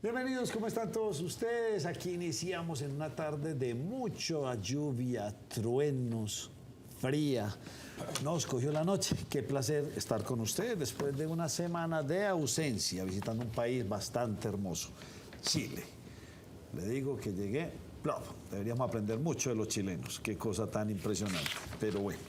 Bienvenidos, ¿cómo están todos ustedes? Aquí iniciamos en una tarde de mucha lluvia, truenos, fría. Nos cogió la noche. Qué placer estar con ustedes después de una semana de ausencia, visitando un país bastante hermoso, Chile. Le digo que llegué, plop. Deberíamos aprender mucho de los chilenos. Qué cosa tan impresionante. Pero bueno.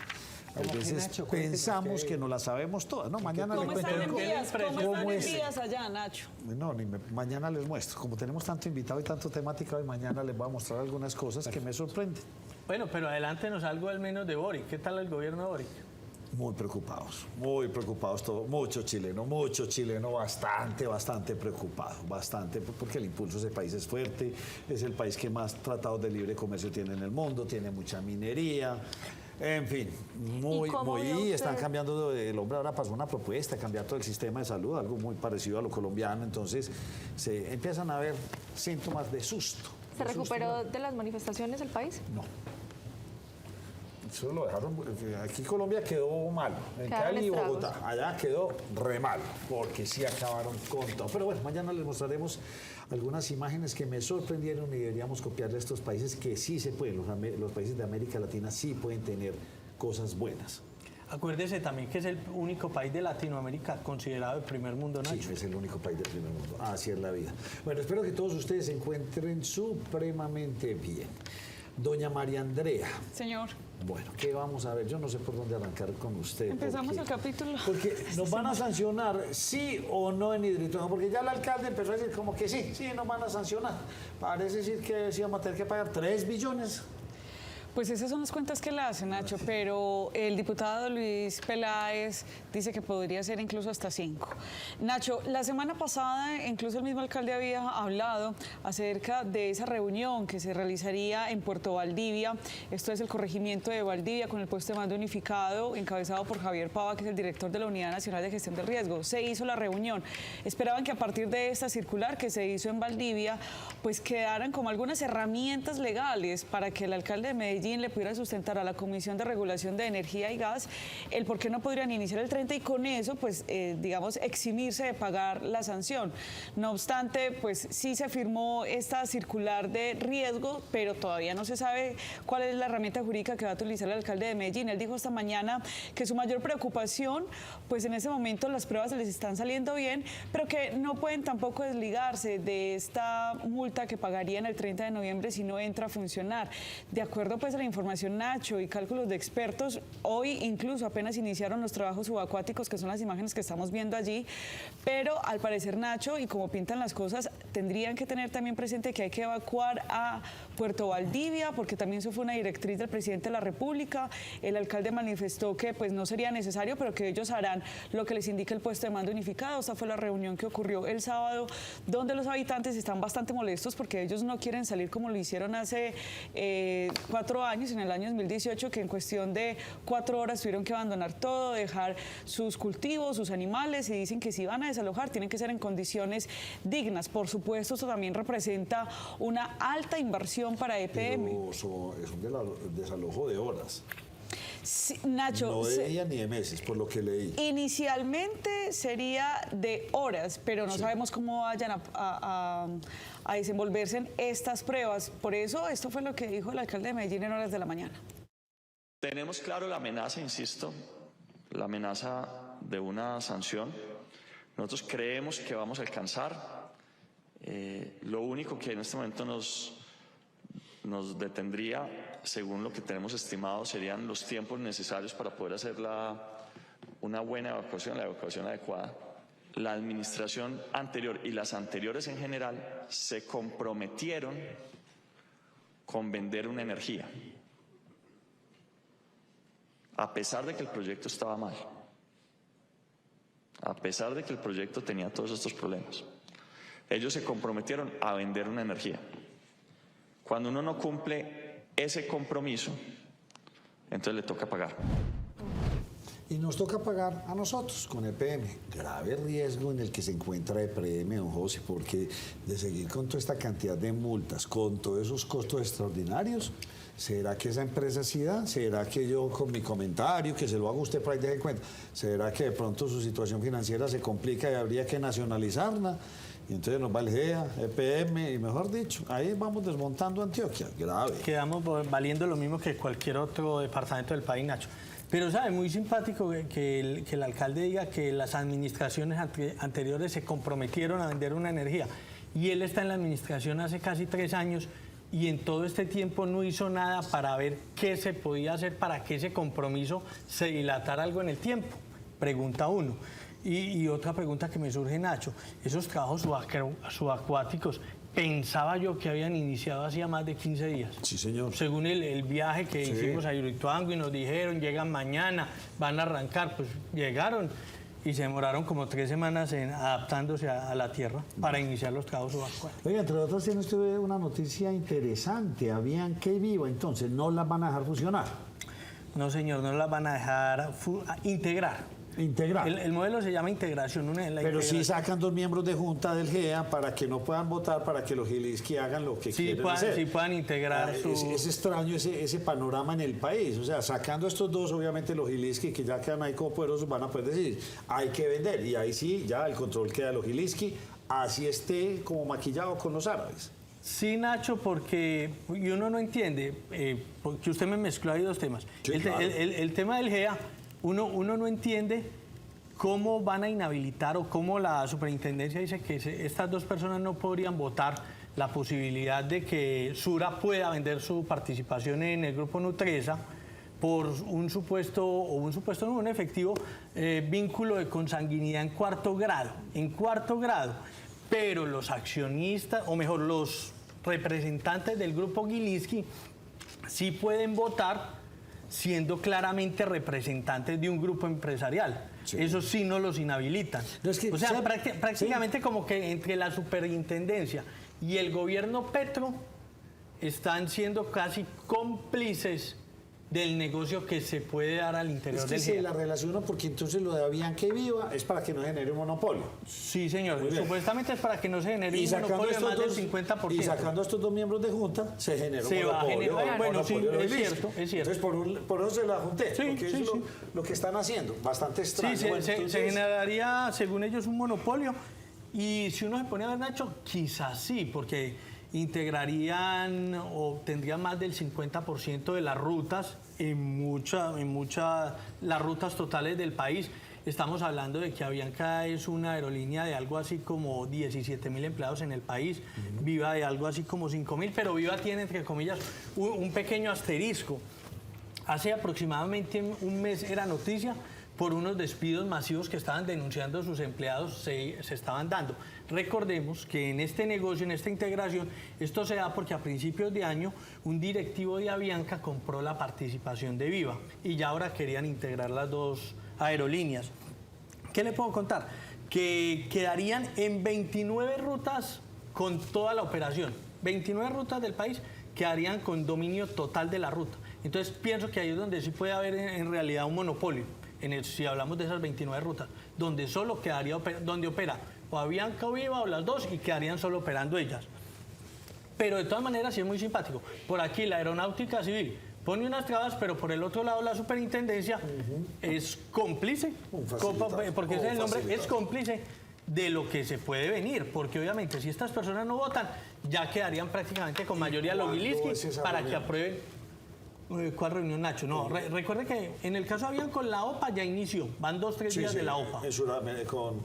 A veces Nacho, pensamos que no la sabemos todas, ¿no? Mañana les cuento. ¿Cómo están en vías allá, Nacho? No, mañana les muestro. Como tenemos tanto invitado y tanto temática, hoy mañana les voy a mostrar algunas cosas que me sorprenden. Bueno, pero adelántenos algo al menos de Boric. ¿Qué tal el gobierno de Boric? Muy preocupados todos, mucho chileno, bastante preocupado, bastante, porque el impulso de ese país es fuerte, es el país que más tratados de libre comercio tiene en el mundo, tiene mucha minería. En fin, están cambiando, el hombre ahora pasó una propuesta de cambiar todo el sistema de salud, algo muy parecido a lo colombiano, entonces se empiezan a ver síntomas de susto. ¿Se recuperó de las manifestaciones el país? No. Eso lo dejaron, aquí Colombia quedó malo, en Cali y Bogotá, allá quedó re mal, porque sí acabaron con todo. Pero bueno, mañana les mostraremos algunas imágenes que me sorprendieron y deberíamos copiarle a estos países que sí se pueden, los países de América Latina sí pueden tener cosas buenas. Acuérdese también que es el único país de Latinoamérica considerado el primer mundo, ¿no? Sí, es el único país del primer mundo, así es la vida. Bueno, espero que todos ustedes se encuentren supremamente bien. Doña María Andrea. Señor. Bueno, ¿qué vamos a ver? Yo no sé por dónde arrancar con usted. Empezamos el capítulo. Porque nos van a sancionar, sí o no en Hidroituango, porque ya el alcalde empezó a decir como que sí, nos van a sancionar. Parece decir que sí vamos a tener que pagar 3 billones. Pues esas son las cuentas que le hace, Nacho, pero el diputado Luis Peláez dice que podría ser incluso hasta 5. Nacho, la semana pasada incluso el mismo alcalde había hablado acerca de esa reunión que se realizaría en Puerto Valdivia. Esto es el corregimiento de Valdivia con el puesto de mando unificado encabezado por Javier Pava, que es el director de la Unidad Nacional de Gestión del Riesgo. Se hizo la reunión. Esperaban que a partir de esta circular que se hizo en Valdivia, pues quedaran como algunas herramientas legales para que el alcalde de Medellín le pudiera sustentar a la Comisión de Regulación de Energía y Gas el por qué no podrían iniciar el 30 y con eso, pues, digamos, eximirse de pagar la sanción. No obstante, pues sí se firmó esta circular de riesgo, pero todavía no se sabe cuál es la herramienta jurídica que va a utilizar el alcalde de Medellín. Él dijo esta mañana que su mayor preocupación, pues en ese momento las pruebas les están saliendo bien, pero que no pueden tampoco desligarse de esta multa que pagarían el 30 de noviembre si no entra a funcionar. De acuerdo, pues, a la información, Nacho, y cálculos de expertos, hoy incluso apenas iniciaron los trabajos subacuáticos, que son las imágenes que estamos viendo allí, pero al parecer, Nacho, y como pintan las cosas, tendrían que tener también presente que hay que evacuar a Puerto Valdivia, porque también eso fue una directriz del presidente de la República. El alcalde manifestó que pues no sería necesario, pero que ellos harán lo que les indica el puesto de mando unificado. Esta fue la reunión que ocurrió el sábado, donde los habitantes están bastante molestos porque ellos no quieren salir como lo hicieron hace 4 años, en el año 2018, que en cuestión de 4 horas tuvieron que abandonar todo, dejar sus cultivos, sus animales, y dicen que si van a desalojar tienen que ser en condiciones dignas. Por supuesto, esto también representa una alta inversión para EPM. Pero es un desalojo de horas. Sí, Nacho, no de días ni de meses, por lo que leí. Inicialmente sería de horas, pero no sabemos cómo vayan a desenvolverse en estas pruebas. Por eso, esto fue lo que dijo el alcalde de Medellín en horas de la mañana. Tenemos claro la amenaza, insisto, la amenaza de una sanción. Nosotros creemos que vamos a alcanzar. Lo único que en este momento nos detendría, según lo que tenemos estimado, serían los tiempos necesarios para poder hacer una buena evacuación, la evacuación adecuada. La administración anterior y las anteriores en general se comprometieron con vender una energía, a pesar de que el proyecto estaba mal, a pesar de que el proyecto tenía todos estos problemas. Ellos se comprometieron a vender una energía. Cuando uno no cumple ese compromiso, entonces le toca pagar. Y nos toca pagar a nosotros con EPM. Grave riesgo en el que se encuentra EPM, don José, porque de seguir con toda esta cantidad de multas, con todos esos costos extraordinarios, ¿será que esa empresa sí da? ¿Será que yo con mi comentario, que se lo haga usted para que deje cuenta, será que de pronto su situación financiera se complica y habría que nacionalizarla? Y entonces nos va el GEA, EPM, y mejor dicho, ahí vamos desmontando Antioquia. Grave. Quedamos valiendo lo mismo que cualquier otro departamento del país, Nacho. Pero, ¿sabe? Muy simpático que el alcalde diga que las administraciones anteriores se comprometieron a vender una energía. Y él está en la administración hace casi 3 años y en todo este tiempo no hizo nada para ver qué se podía hacer para que ese compromiso se dilatara algo en el tiempo. Pregunta uno. Y otra pregunta que me surge, Nacho, esos trabajos subacuáticos, pensaba yo que habían iniciado hacía más de 15 días. Sí, señor. Según el viaje que hicimos a Hidroituango y nos dijeron, llegan mañana, van a arrancar, pues llegaron y se demoraron como 3 semanas adaptándose a la tierra para iniciar los trabajos subacuáticos. Oiga, entre otras tiene usted una noticia interesante. Avianca y Viva, entonces, ¿no las van a dejar funcionar? No, señor, no las van a dejar integrar. Integrar. El modelo se llama integración. Pero sí sacan 2 miembros de junta del GEA para que no puedan votar, para que los Gilinski hagan lo que quieren hacer. Sí puedan integrar su... Es extraño ese panorama en el país. O sea, sacando estos 2, obviamente los Gilinski, que ya quedan ahí como poderosos, van a poder decir, hay que vender. Y ahí sí, ya el control queda de los Gilinski, así esté como maquillado con los árabes. Sí, Nacho, porque y uno no entiende, porque usted me mezcló ahí 2 temas. Sí, claro. El tema del GEA, uno no entiende cómo van a inhabilitar o cómo la superintendencia dice que estas 2 personas no podrían votar la posibilidad de que Sura pueda vender su participación en el grupo Nutresa por un efectivo vínculo de consanguinidad en 4º grado. En 4º grado. Pero los accionistas, o mejor, los representantes del grupo Gilinski sí pueden votar siendo claramente representantes de un grupo empresarial. Sí. Eso sí no los inhabilitan. No, es que, o sea, prácticamente como que entre la superintendencia y el gobierno Petro están siendo casi cómplices del negocio que se puede dar al interior del GEA. Se la relaciona porque entonces lo de Avianca y Viva es para que no genere un monopolio. Sí, señor. Supuestamente es para que no se genere un monopolio de más del 50%. Y sacando a estos 2 miembros de junta, se genera un monopolio. Bueno, sí, es cierto. Entonces, por eso se la junté, porque eso es lo que están haciendo. Bastante extraño. Sí, se generaría, según ellos, un monopolio. Y si uno se pone a ver, Nacho, quizás sí, porque integrarían o tendrían más del 50% de las rutas las rutas totales del país. Estamos hablando de que Avianca es una aerolínea de algo así como 17.000 empleados en el país, Viva de algo así como 5.000, pero Viva tiene, entre comillas, un pequeño asterisco. Hace aproximadamente un mes era noticia por unos despidos masivos que estaban denunciando sus empleados se estaban dando. Recordemos que en este negocio, en esta integración, esto se da porque a principios de año un directivo de Avianca compró la participación de Viva y ya ahora querían integrar las 2 aerolíneas. ¿Qué le puedo contar? Que quedarían en 29 rutas con toda la operación. 29 rutas del país quedarían con dominio total de la ruta. Entonces pienso que ahí es donde sí puede haber en realidad un monopolio. Si hablamos de esas 29 rutas, donde solo quedaría, donde opera o Avianca o Viva o las 2 y quedarían solo operando ellas. Pero de todas maneras sí es muy simpático. Por aquí la Aeronáutica Civil pone unas trabas, pero por el otro lado la superintendencia es cómplice, porque ese es el nombre, es cómplice de lo que se puede venir, porque obviamente si estas personas no votan, ya quedarían prácticamente con mayoría los Gilinski para que aprueben. ¿Cuál reunión, Nacho? No, recuerde que en el caso Avianca con la OPA ya inició, van 2-3 días de la OPA. Con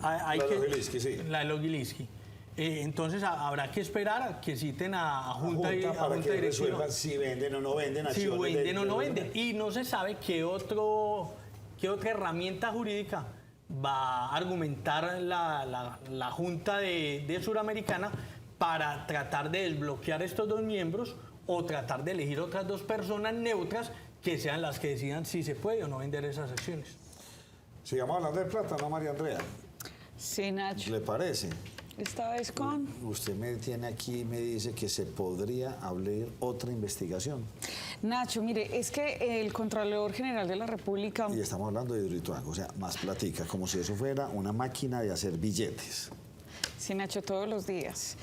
la de los Gilinski, sí. La de los Gilinski. Entonces habrá que esperar a que citen a Junta para que resuelvan si venden o no venden. Si venden o no venden. Y no se sabe qué otra herramienta jurídica va a argumentar la Junta de Suramericana para tratar de desbloquear estos 2 miembros o tratar de elegir otras 2 personas neutras que sean las que decidan si se puede o no vender esas acciones. Sigamos hablando de plata, ¿no, María Andrea? Sí, Nacho. ¿Le parece? Esta vez con... Usted me tiene aquí y me dice que se podría abrir otra investigación. Nacho, mire, es que el Contralor General de la República... Y estamos hablando de Hidroituango, o sea, más platica, como si eso fuera una máquina de hacer billetes. Sí, Nacho, todos los días.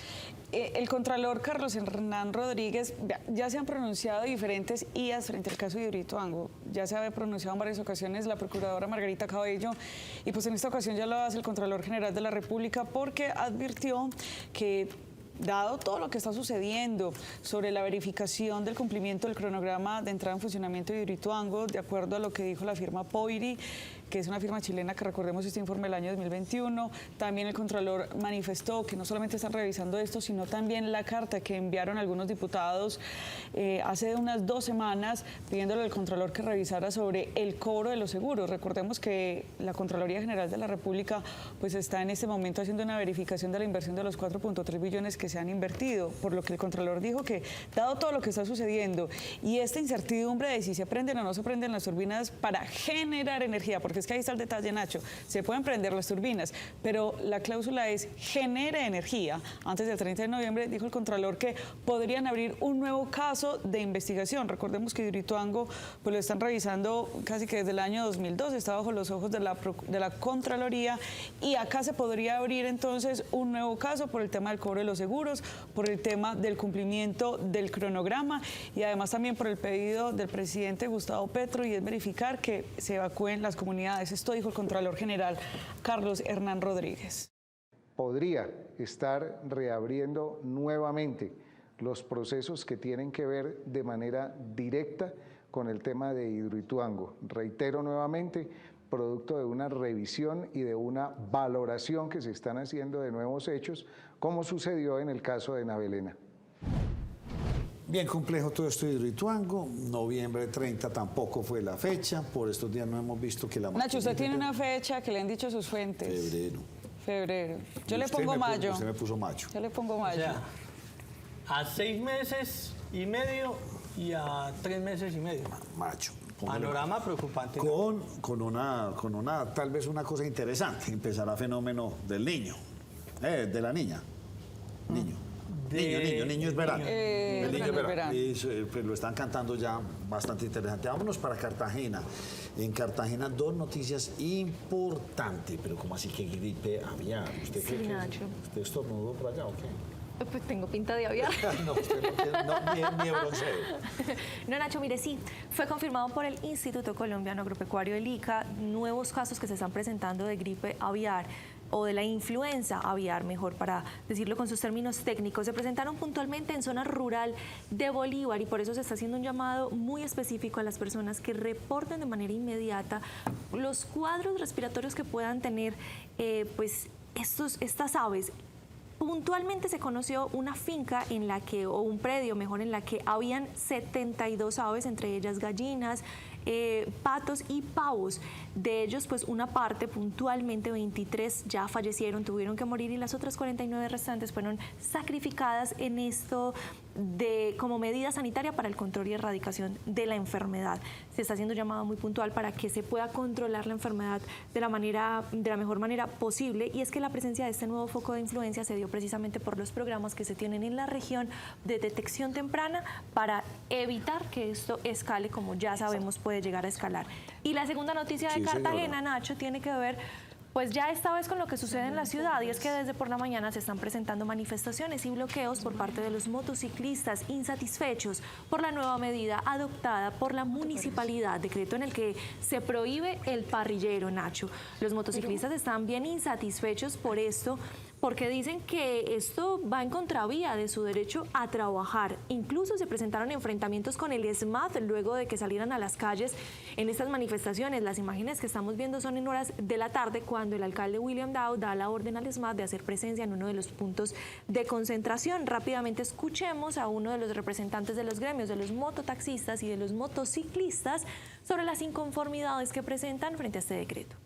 El contralor Carlos Hernán Rodríguez, ya se han pronunciado diferentes IAs frente al caso de Hidroituango. Ya se había pronunciado en varias ocasiones la procuradora Margarita Cabello y pues en esta ocasión ya lo hace el Contralor General de la República porque advirtió que dado todo lo que está sucediendo sobre la verificación del cumplimiento del cronograma de entrada en funcionamiento de Hidroituango, de acuerdo a lo que dijo la firma Poiri, que es una firma chilena que recordemos este informe del año 2021, también el Contralor manifestó que no solamente están revisando esto, sino también la carta que enviaron algunos diputados hace unas 2 semanas pidiéndole al Contralor que revisara sobre el cobro de los seguros. Recordemos que la Contraloría General de la República pues está en este momento haciendo una verificación de la inversión de los 4.3 billones que se han invertido, por lo que el Contralor dijo que dado todo lo que está sucediendo y esta incertidumbre de si se prenden o no se prenden las turbinas para generar energía, porque es que ahí está el detalle, Nacho, se pueden prender las turbinas, pero la cláusula es genere energía. Antes del 30 de noviembre dijo el Contralor que podrían abrir un nuevo caso de investigación. Recordemos que Hidroituango pues lo están revisando casi que desde el año 2002, está bajo los ojos de la Contraloría y acá se podría abrir entonces un nuevo caso por el tema del cobro de los seguros, por el tema del cumplimiento del cronograma y además también por el pedido del presidente Gustavo Petro y es verificar que se evacúen las comunidades. Esto dijo el Contralor General Carlos Hernán Rodríguez. Podría estar reabriendo nuevamente los procesos que tienen que ver de manera directa con el tema de Hidroituango. Reitero nuevamente, producto de una revisión y de una valoración que se están haciendo de nuevos hechos, como sucedió en el caso de Navelena. Bien complejo todo esto de Hidroituango, noviembre 30 tampoco fue la fecha, por estos días no hemos visto que la... Nacho, usted tiene una fecha que le han dicho sus fuentes. Febrero. Yo le pongo mayo. Usted me puso mayo. Yo le pongo mayo. O sea, a 6 meses y medio y a 3 meses y medio. Mayo. Panorama preocupante. Con una tal vez una cosa interesante, empezará fenómeno del niño, de la niña. Niño es verano. El niño es verano. Y pues, lo están cantando ya bastante interesante. Vámonos para Cartagena. En Cartagena 2 noticias importantes, pero como así que gripe aviar. ¿Usted sí, qué? Nacho. ¿Usted estornudó por allá o qué? Pues tengo pinta de aviar. No, usted no tiene ni bronceo. No, Nacho, mire, sí, fue confirmado por el Instituto Colombiano Agropecuario, el ICA, nuevos casos que se están presentando de gripe aviar o de la influenza aviar, mejor para decirlo con sus términos técnicos. Se presentaron puntualmente en zona rural de Bolívar y por eso se está haciendo un llamado muy específico a las personas que reporten de manera inmediata los cuadros respiratorios que puedan tener pues estas aves. Puntualmente se conoció una finca en la que, o un predio mejor, en la que habían 72 aves, entre ellas gallinas, patos y pavos. De ellos, pues una parte, puntualmente 23, ya fallecieron, tuvieron que morir y las otras 49 restantes fueron sacrificadas en esto como medida sanitaria para el control y erradicación de la enfermedad. Se está haciendo un llamado muy puntual para que se pueda controlar la enfermedad de la mejor manera posible, y es que la presencia de este nuevo foco de influencia se dio precisamente por los programas que se tienen en la región de detección temprana para evitar que esto escale, como ya sabemos puede llegar a escalar. Y la segunda noticia de Cartagena, Nacho, tiene que ver pues ya esta vez con lo que sucede en la ciudad, y es que desde por la mañana se están presentando manifestaciones y bloqueos por parte de los motociclistas insatisfechos por la nueva medida adoptada por la municipalidad, decreto en el que se prohíbe el parrillero, Nacho. Los motociclistas están bien insatisfechos por esto, porque dicen que esto va en contravía de su derecho a trabajar. Incluso se presentaron enfrentamientos con el SMAT luego de que salieran a las calles en estas manifestaciones. Las imágenes que estamos viendo son en horas de la tarde, cuando el alcalde William Dow da la orden al SMAT de hacer presencia en uno de los puntos de concentración. Rápidamente escuchemos a uno de los representantes de los gremios, de los mototaxistas y de los motociclistas, sobre las inconformidades que presentan frente a este decreto.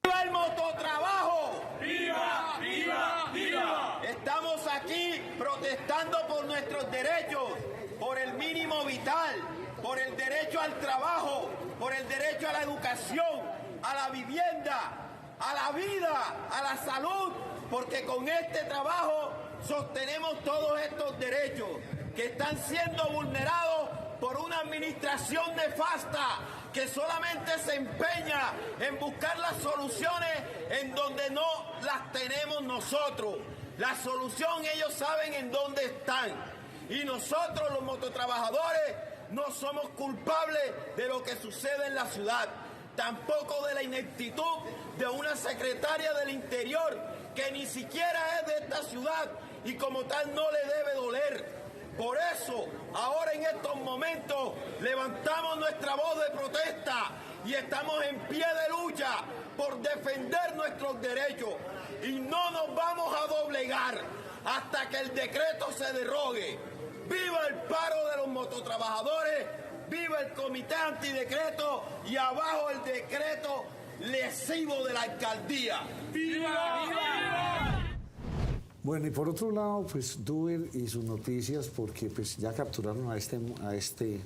¡Viva el mototrabajo! ¡Viva, viva, viva! Estamos aquí protestando por nuestros derechos, por el mínimo vital, por el derecho al trabajo, por el derecho a la educación, a la vivienda, a la vida, a la salud, porque con este trabajo sostenemos todos estos derechos que están siendo vulnerados por una administración nefasta, que solamente se empeña en buscar las soluciones en donde no las tenemos nosotros. La solución ellos saben en dónde están. Y nosotros los mototrabajadores no somos culpables de lo que sucede en la ciudad. Tampoco de la ineptitud de una secretaria del Interior que ni siquiera es de esta ciudad y como tal no le debe doler. Por eso, ahora en estos momentos levantamos nuestra voz de protesta y estamos en pie de lucha por defender nuestros derechos y no nos vamos a doblegar hasta que el decreto se derogue. ¡Viva el paro de los mototrabajadores! ¡Viva el comité antidecreto! Y abajo el decreto lesivo de la alcaldía. ¡Viva! ¡Viva! Bueno, y por otro lado, pues Duber y sus noticias, porque pues ya capturaron a este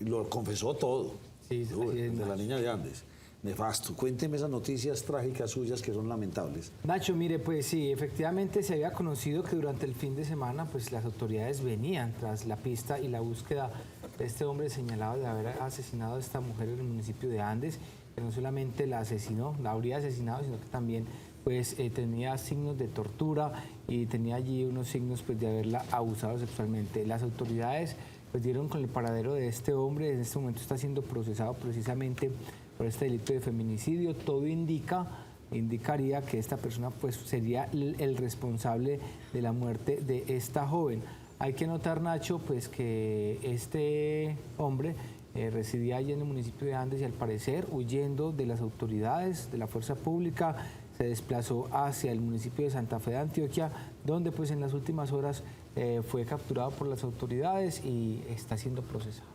lo confesó todo, sí, Duber, de la niña de Andes. Nefasto. Cuénteme esas noticias trágicas suyas que son lamentables. Nacho, mire, pues sí, efectivamente se había conocido que durante el fin de semana pues las autoridades venían tras la pista y la búsqueda de este hombre señalado de haber asesinado a esta mujer en el municipio de Andes, que no solamente la asesinó, la habría asesinado, sino que también pues tenía signos de tortura y tenía allí unos signos pues de haberla abusado sexualmente. Las autoridades pues dieron con el paradero de este hombre, en este momento está siendo procesado precisamente por este delito de feminicidio. Todo indicaría que esta persona pues sería el responsable de la muerte de esta joven. Hay que notar, Nacho, pues que este hombre residía allí en el municipio de Andes y al parecer huyendo de las autoridades, de la fuerza pública, se desplazó hacia el municipio de Santa Fe de Antioquia, donde pues en las últimas horas fue capturado por las autoridades y está siendo procesado.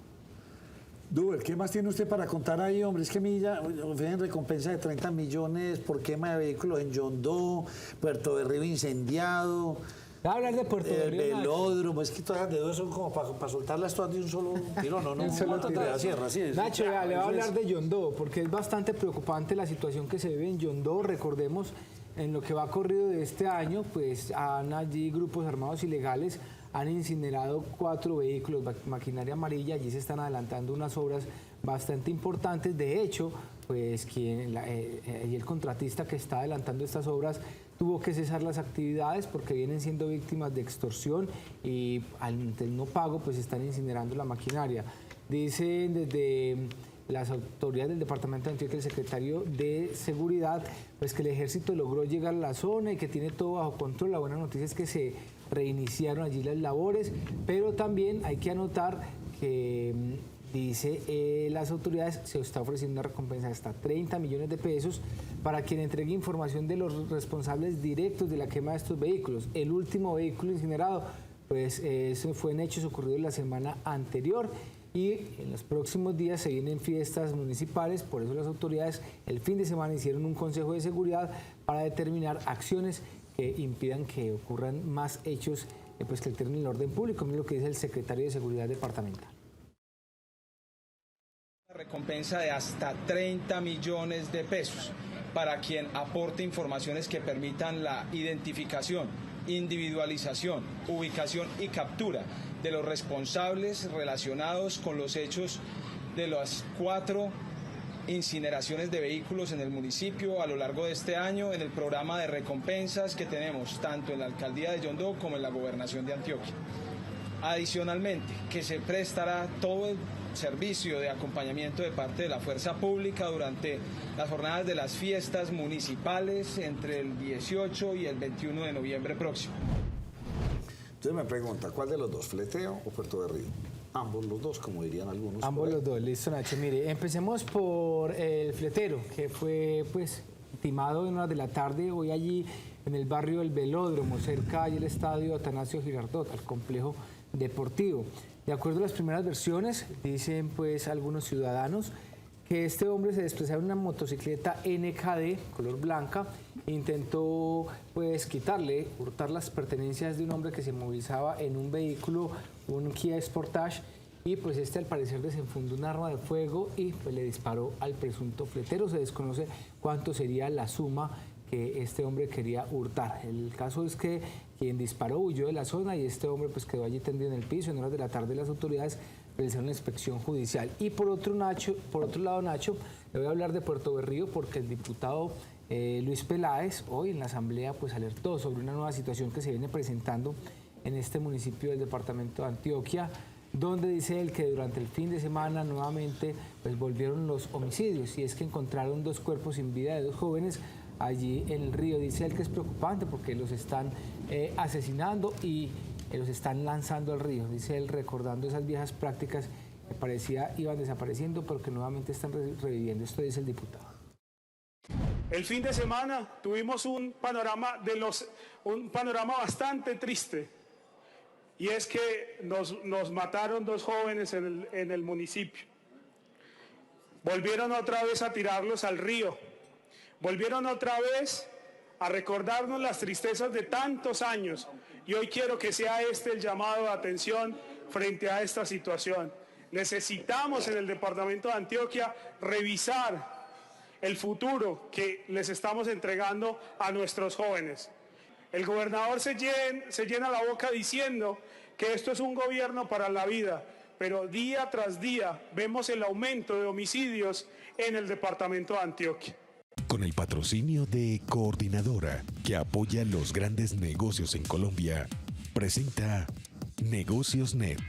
Duber, ¿qué más tiene usted para contar ahí, hombre? Es que a mí ya ofrecen recompensa de 30 millones por quema de vehículos en Yondó, Puerto de Río incendiado. Va a hablar de Puerto de Río. El velódromo, es que todas las dedos son como para soltarlas todas de un solo tiro, no, un solo tiro de la sierra, sí. Nacho, le va a hablar de Yondó, porque es bastante preocupante la situación que se vive en Yondó. Recordemos, en lo que va corrido de este año, pues han allí grupos armados ilegales, han incinerado 4 vehículos, maquinaria amarilla, allí se están adelantando unas obras bastante importantes. De hecho, pues el contratista que está adelantando estas obras tuvo que cesar las actividades porque vienen siendo víctimas de extorsión y ante el no pago pues están incinerando la maquinaria. Dicen desde las autoridades del departamento de Antioquia, el secretario de Seguridad, pues que el ejército logró llegar a la zona y que tiene todo bajo control. La buena noticia es que se reiniciaron allí las labores, pero también hay que anotar que dice las autoridades, se está ofreciendo una recompensa de hasta 30 millones de pesos para quien entregue información de los responsables directos de la quema de estos vehículos. El último vehículo incinerado, pues eso fue en hechos ocurridos la semana anterior y en los próximos días se vienen fiestas municipales, por eso las autoridades el fin de semana hicieron un consejo de seguridad para determinar acciones que impidan que ocurran más hechos pues que alteren el orden público, es lo que dice el secretario de Seguridad departamental. Recompensa de hasta 30 millones de pesos para quien aporte informaciones que permitan la identificación, individualización, ubicación y captura de los responsables relacionados con los hechos de las 4 incineraciones de vehículos en el municipio a lo largo de este año en el programa de recompensas que tenemos tanto en la alcaldía de Yondó como en la gobernación de Antioquia. Adicionalmente, que se prestará todo el servicio de acompañamiento de parte de la fuerza pública durante las jornadas de las fiestas municipales entre el 18 y el 21 de noviembre próximo. Entonces me pregunta, ¿cuál de los dos, Fleteo o Puerto de Río? Ambos los dos, como dirían algunos. Ambos los dos, listo, Nacho. Mire, empecemos por el fletero, que fue pues timado en horas de la tarde hoy allí en el barrio del Velódromo, cerca del estadio Atanasio Girardot, al complejo deportivo. De acuerdo a las primeras versiones, dicen pues algunos ciudadanos que este hombre se desplazaba en una motocicleta NKD, color blanca, e intentó pues hurtar las pertenencias de un hombre que se movilizaba en un vehículo, un Kia Sportage, y pues este al parecer desenfundó un arma de fuego y pues le disparó al presunto fletero. Se desconoce cuánto sería la suma que este hombre quería hurtar. El caso es que quien disparó huyó de la zona y este hombre pues quedó allí tendido en el piso. En horas de la tarde las autoridades realizar una inspección judicial. Y por otro lado, Nacho, le voy a hablar de Puerto Berrío porque el diputado Luis Peláez hoy en la Asamblea pues alertó sobre una nueva situación que se viene presentando en este municipio del departamento de Antioquia, donde dice él que durante el fin de semana nuevamente pues volvieron los homicidios, y es que encontraron 2 cuerpos sin vida de 2 jóvenes allí en el río. Dice él que es preocupante porque los están asesinando y los están lanzando al río. Dice él, recordando esas viejas prácticas que parecía iban desapareciendo, pero que nuevamente están reviviendo. Esto dice el diputado. El fin de semana tuvimos un panorama bastante triste, y es que nos mataron 2 jóvenes en el municipio. Volvieron otra vez a tirarlos al río, volvieron otra vez a recordarnos las tristezas de tantos años, y hoy quiero que sea este el llamado de atención frente a esta situación. Necesitamos en el departamento de Antioquia revisar el futuro que les estamos entregando a nuestros jóvenes. El gobernador se llena la boca diciendo que esto es un gobierno para la vida, pero día tras día vemos el aumento de homicidios en el departamento de Antioquia. Con el patrocinio de Coordinadora, que apoya los grandes negocios en Colombia, presenta Negocios Net.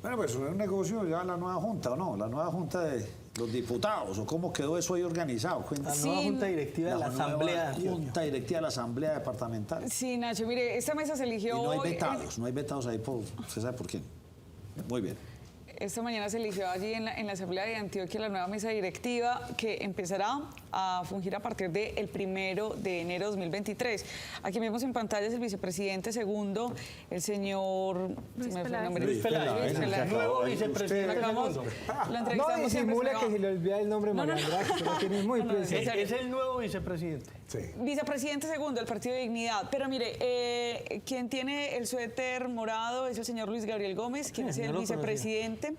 Bueno, pues es un negocio ya la nueva junta, ¿o no? La nueva junta de los diputados, ¿o cómo quedó eso ahí organizado? La nueva junta directiva de la Asamblea. Junta directiva de la Asamblea Departamental. Sí, Nacho, mire, esta mesa se eligió... Y no hay vetados, no hay vetados ahí, ¿usted sabe por quién? Muy bien. Esta mañana se eligió allí en la Asamblea de Antioquia la nueva mesa directiva que empezará a fungir a partir del 1 de enero de 2023. Aquí vemos en pantalla el vicepresidente segundo, el señor Luis Peláez. Nuevo vicepresidente segundo. Lo No entrevistamos disimula que se le olvida el nombre, María Andrea, que lo tiene muy presente. Es el nuevo vicepresidente. Sí. Vicepresidente segundo del Partido de Dignidad. Pero mire, quien tiene el suéter morado es el señor Luis Gabriel Gómez, quien es el vicepresidente.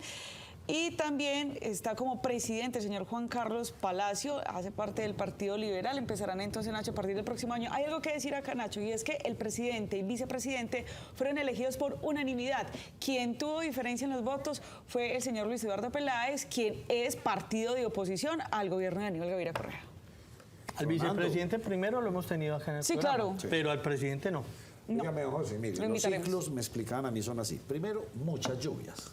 Y también está como presidente el señor Juan Carlos Palacio, hace parte del Partido Liberal. Empezarán entonces, Nacho, a partir del próximo año. Hay algo que decir acá, Nacho, y es que el presidente y vicepresidente fueron elegidos por unanimidad. Quien tuvo diferencia en los votos fue el señor Luis Eduardo Peláez, quien es partido de oposición al gobierno de Aníbal Gaviria Correa. Al vicepresidente primero lo hemos tenido acá en el programa, claro. Pero al presidente no. Dígame, José, mire, los ciclos me explicaban a mí son así. Primero, muchas lluvias.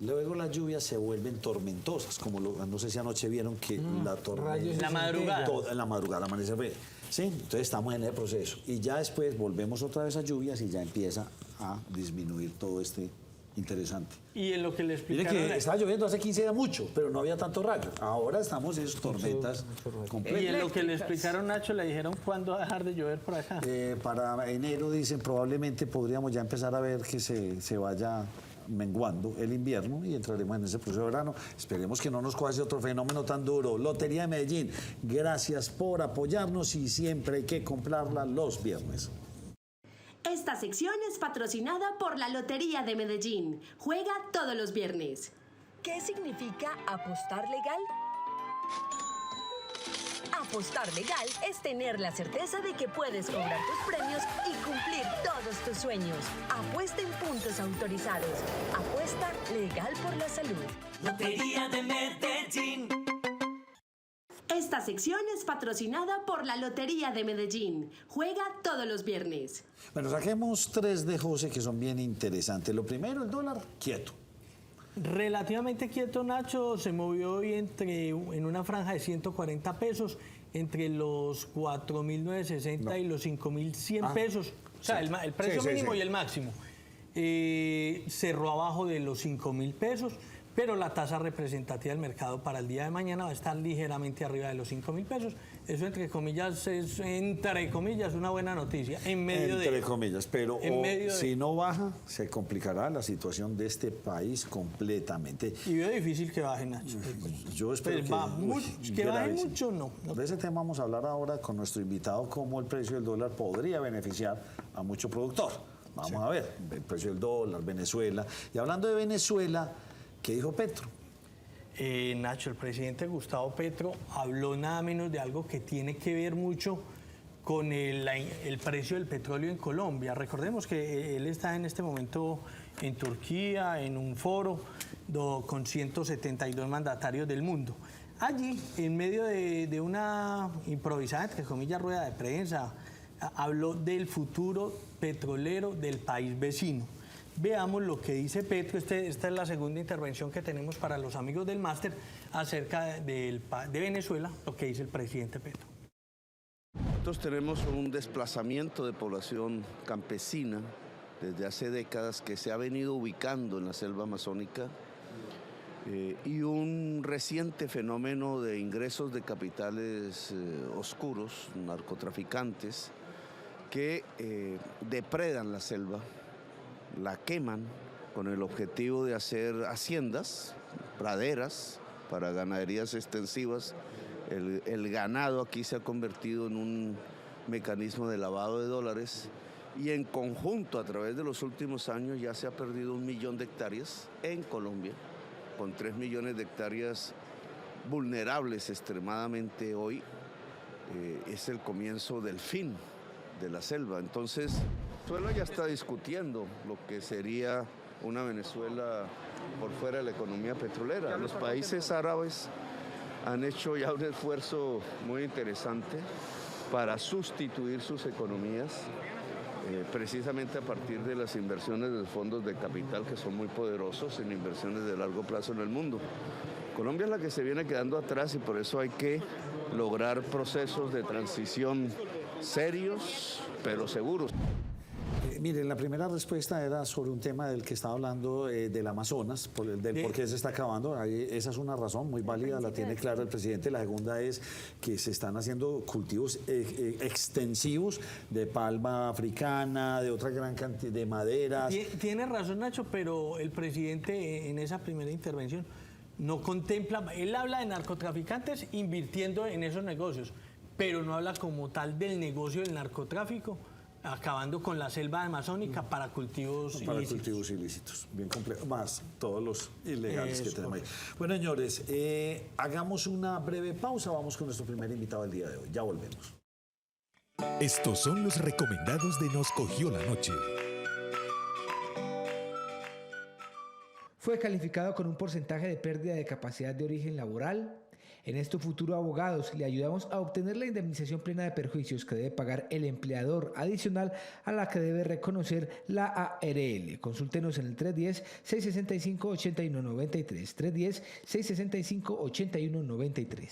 Luego las lluvias se vuelven tormentosas, como no sé si anoche vieron que la tormenta... La madrugada. En la madrugada, el amanecer fue. Sí, entonces estamos en el proceso. Y ya después volvemos otra vez a lluvias y ya empieza a disminuir todo este interesante. Y en lo que le explicaron... Mire que estaba lloviendo hace 15 días mucho, pero no había tanto rayo. Ahora estamos en tormentas completas. Y en lo que le explicaron, Nacho, le dijeron cuándo va a dejar de llover por acá. Para enero, dicen, probablemente podríamos ya empezar a ver que se vaya menguando el invierno y entraremos en ese proceso de verano. Esperemos que no nos coja ese otro fenómeno tan duro. Lotería de Medellín, gracias por apoyarnos y siempre hay que comprarla los viernes. Esta sección es patrocinada por la Lotería de Medellín. Juega todos los viernes. ¿Qué significa apostar legal? Apostar legal es tener la certeza de que puedes cobrar tus premios y cumplir todos tus sueños. Apuesta en puntos autorizados. Apuesta legal por la salud. Lotería de Medellín. Esta sección es patrocinada por la Lotería de Medellín. Juega todos los viernes. Bueno, saquemos 3 de José que son bien interesantes. Lo primero, el dólar quieto. Relativamente quieto, Nacho, se movió hoy en una franja de 140 pesos, entre los 4.960 y los 5.100 pesos. O sea, el precio mínimo y el máximo. Cerró abajo de los 5.000 pesos, pero la tasa representativa del mercado para el día de mañana va a estar ligeramente arriba de los 5.000 pesos. Eso, entre comillas, es una buena noticia. Entre comillas, pero si no baja, se complicará la situación de este país completamente. Y veo difícil que baje, Nacho. Yo espero que baje mucho, no. De ese tema vamos a hablar ahora con nuestro invitado, cómo el precio del dólar podría beneficiar a mucho productor. Vamos a ver, el precio del dólar, Venezuela. Y hablando de Venezuela, ¿qué dijo Petro? Nacho, el presidente Gustavo Petro habló nada menos de algo que tiene que ver mucho con el precio del petróleo en Colombia. Recordemos que él está en este momento en Turquía, en un foro con 172 mandatarios del mundo. Allí, en medio de una improvisada, entre comillas, rueda de prensa, habló del futuro petrolero del país vecino. Veamos lo que dice Petro. Esta es la segunda intervención que tenemos para los amigos del máster acerca de Venezuela, lo que dice el presidente Petro. Nosotros tenemos un desplazamiento de población campesina desde hace décadas que se ha venido ubicando en la selva amazónica y un reciente fenómeno de ingresos de capitales oscuros, narcotraficantes, que depredan la selva, la queman con el objetivo de hacer haciendas, praderas para ganaderías extensivas. El ganado aquí se ha convertido en un mecanismo de lavado de dólares y en conjunto a través de los últimos años ya se ha perdido 1 millón de hectáreas en Colombia, con 3 millones de hectáreas vulnerables extremadamente hoy. Es el comienzo del fin de la selva. Entonces, Venezuela ya está discutiendo lo que sería una Venezuela por fuera de la economía petrolera. Los países árabes han hecho ya un esfuerzo muy interesante para sustituir sus economías, precisamente a partir de las inversiones de fondos de capital que son muy poderosos en inversiones de largo plazo en el mundo. Colombia es la que se viene quedando atrás y por eso hay que lograr procesos de transición serios, pero seguros. Miren, la primera respuesta era sobre un tema del que estaba hablando del Amazonas, por qué se está acabando. Esa es una razón muy válida, la tiene clara el presidente. La segunda es que se están haciendo cultivos extensivos de palma africana, de otra gran cantidad de maderas. Tiene razón, Nacho, pero el presidente en esa primera intervención no contempla, él habla de narcotraficantes invirtiendo en esos negocios, pero no habla como tal del negocio del narcotráfico, acabando con la selva amazónica para cultivos ilícitos. Para cultivos ilícitos, bien complejo, más todos los ilegales que tenemos ahí. Bueno, señores, hagamos una breve pausa, vamos con nuestro primer invitado del día de hoy, ya volvemos. Estos son los recomendados de Nos Cogió la Noche. Fue calificado con un porcentaje de pérdida de capacidad de origen laboral. En esto Futuro Abogados le ayudamos a obtener la indemnización plena de perjuicios que debe pagar el empleador adicional a la que debe reconocer la ARL. Consúltenos en el 310-665-8193. 310-665-8193.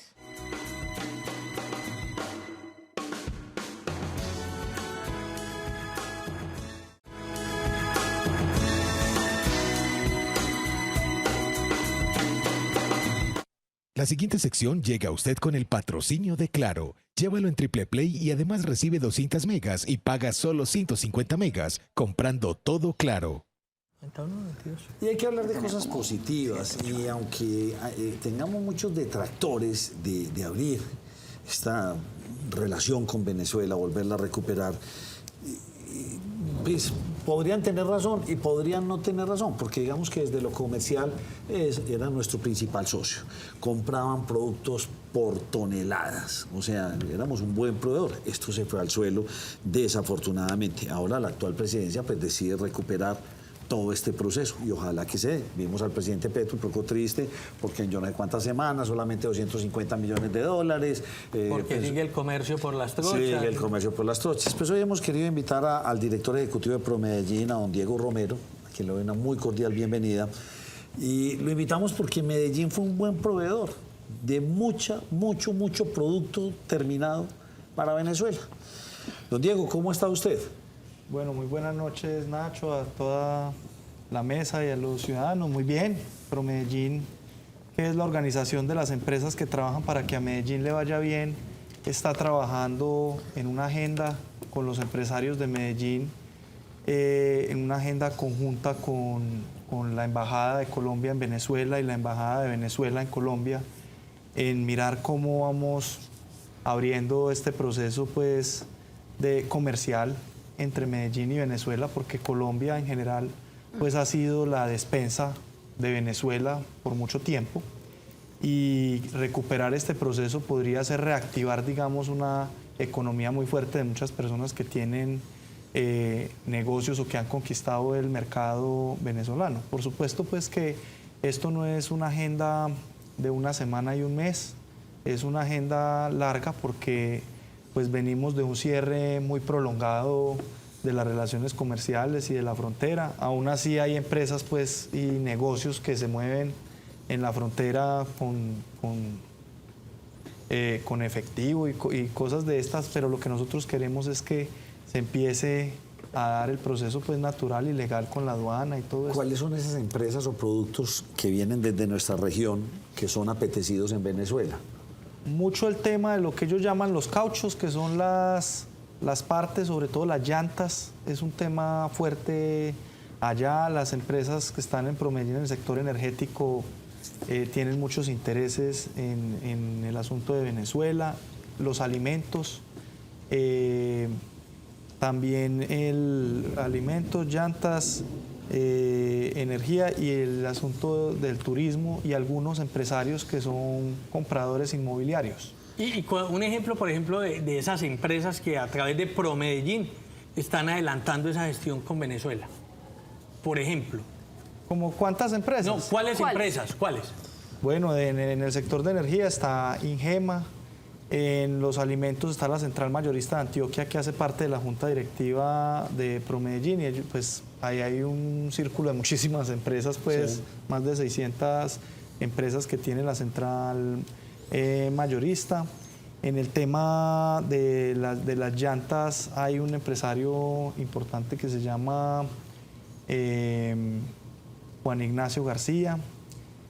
La siguiente sección llega a usted con el patrocinio de Claro. Llévalo en Triple Play y además recibe 200 megas y paga solo 150 megas comprando todo Claro. Y hay que hablar de cosas positivas y aunque tengamos muchos detractores de abrir esta relación con Venezuela, volverla a recuperar, pues podrían tener razón y podrían no tener razón, porque digamos que desde lo comercial era nuestro principal socio. Compraban productos por toneladas, o sea, éramos un buen proveedor. Esto se fue al suelo, desafortunadamente. Ahora la actual presidencia pues decide recuperar todo este proceso y ojalá que se dé. Vimos al presidente Petro un poco triste porque en yo no sé cuántas semanas, solamente 250 millones de dólares. Porque pues, sigue el comercio por las trochas. Sigue el comercio por las trochas. Pues hoy hemos querido invitar al director ejecutivo de Promedellín, a don Diego Romero, a quien le doy una muy cordial bienvenida. Y lo invitamos porque Medellín fue un buen proveedor de mucho producto terminado para Venezuela. Don Diego, ¿cómo está usted? Bueno, muy buenas noches, Nacho, a toda la mesa y a los ciudadanos. Muy bien, Promedellín, que es la organización de las empresas que trabajan para que a Medellín le vaya bien, está trabajando en una agenda con los empresarios de Medellín, en una agenda conjunta con la Embajada de Colombia en Venezuela y la Embajada de Venezuela en Colombia, en mirar cómo vamos abriendo este proceso pues, de comercial entre Medellín y Venezuela, porque Colombia en general pues, ha sido la despensa de Venezuela por mucho tiempo y recuperar este proceso podría ser reactivar, digamos, una economía muy fuerte de muchas personas que tienen negocios o que han conquistado el mercado venezolano. Por supuesto, pues que esto no es una agenda de una semana y un mes, es una agenda larga porque pues venimos de un cierre muy prolongado de las relaciones comerciales y de la frontera. Aún así hay empresas pues y negocios que se mueven en la frontera con efectivo y cosas de estas, pero lo que nosotros queremos es que se empiece a dar el proceso pues natural y legal con la aduana y todo eso. ¿Cuáles son esas empresas o productos que vienen desde nuestra región que son apetecidos en Venezuela? Mucho el tema de lo que ellos llaman los cauchos, que son las partes, sobre todo las llantas, es un tema fuerte allá. Las empresas que están en Promedellín en el sector energético tienen muchos intereses en el asunto de Venezuela, los alimentos, también alimentos, llantas, energía y el asunto del turismo y algunos empresarios que son compradores inmobiliarios. Y un ejemplo, por ejemplo, de esas empresas que a través de Promedellín están adelantando esa gestión con Venezuela. Por ejemplo. ¿Cómo cuántas empresas? No, ¿cuáles empresas? ¿Cuáles? Bueno, en el sector de energía está Ingema, en los alimentos está la Central Mayorista de Antioquia, que hace parte de la Junta Directiva de Promedellín, y ellos, pues ahí hay un círculo de muchísimas empresas, pues sí, más de 600 empresas que tiene la Central Mayorista. En el tema de las llantas hay un empresario importante que se llama Juan Ignacio García,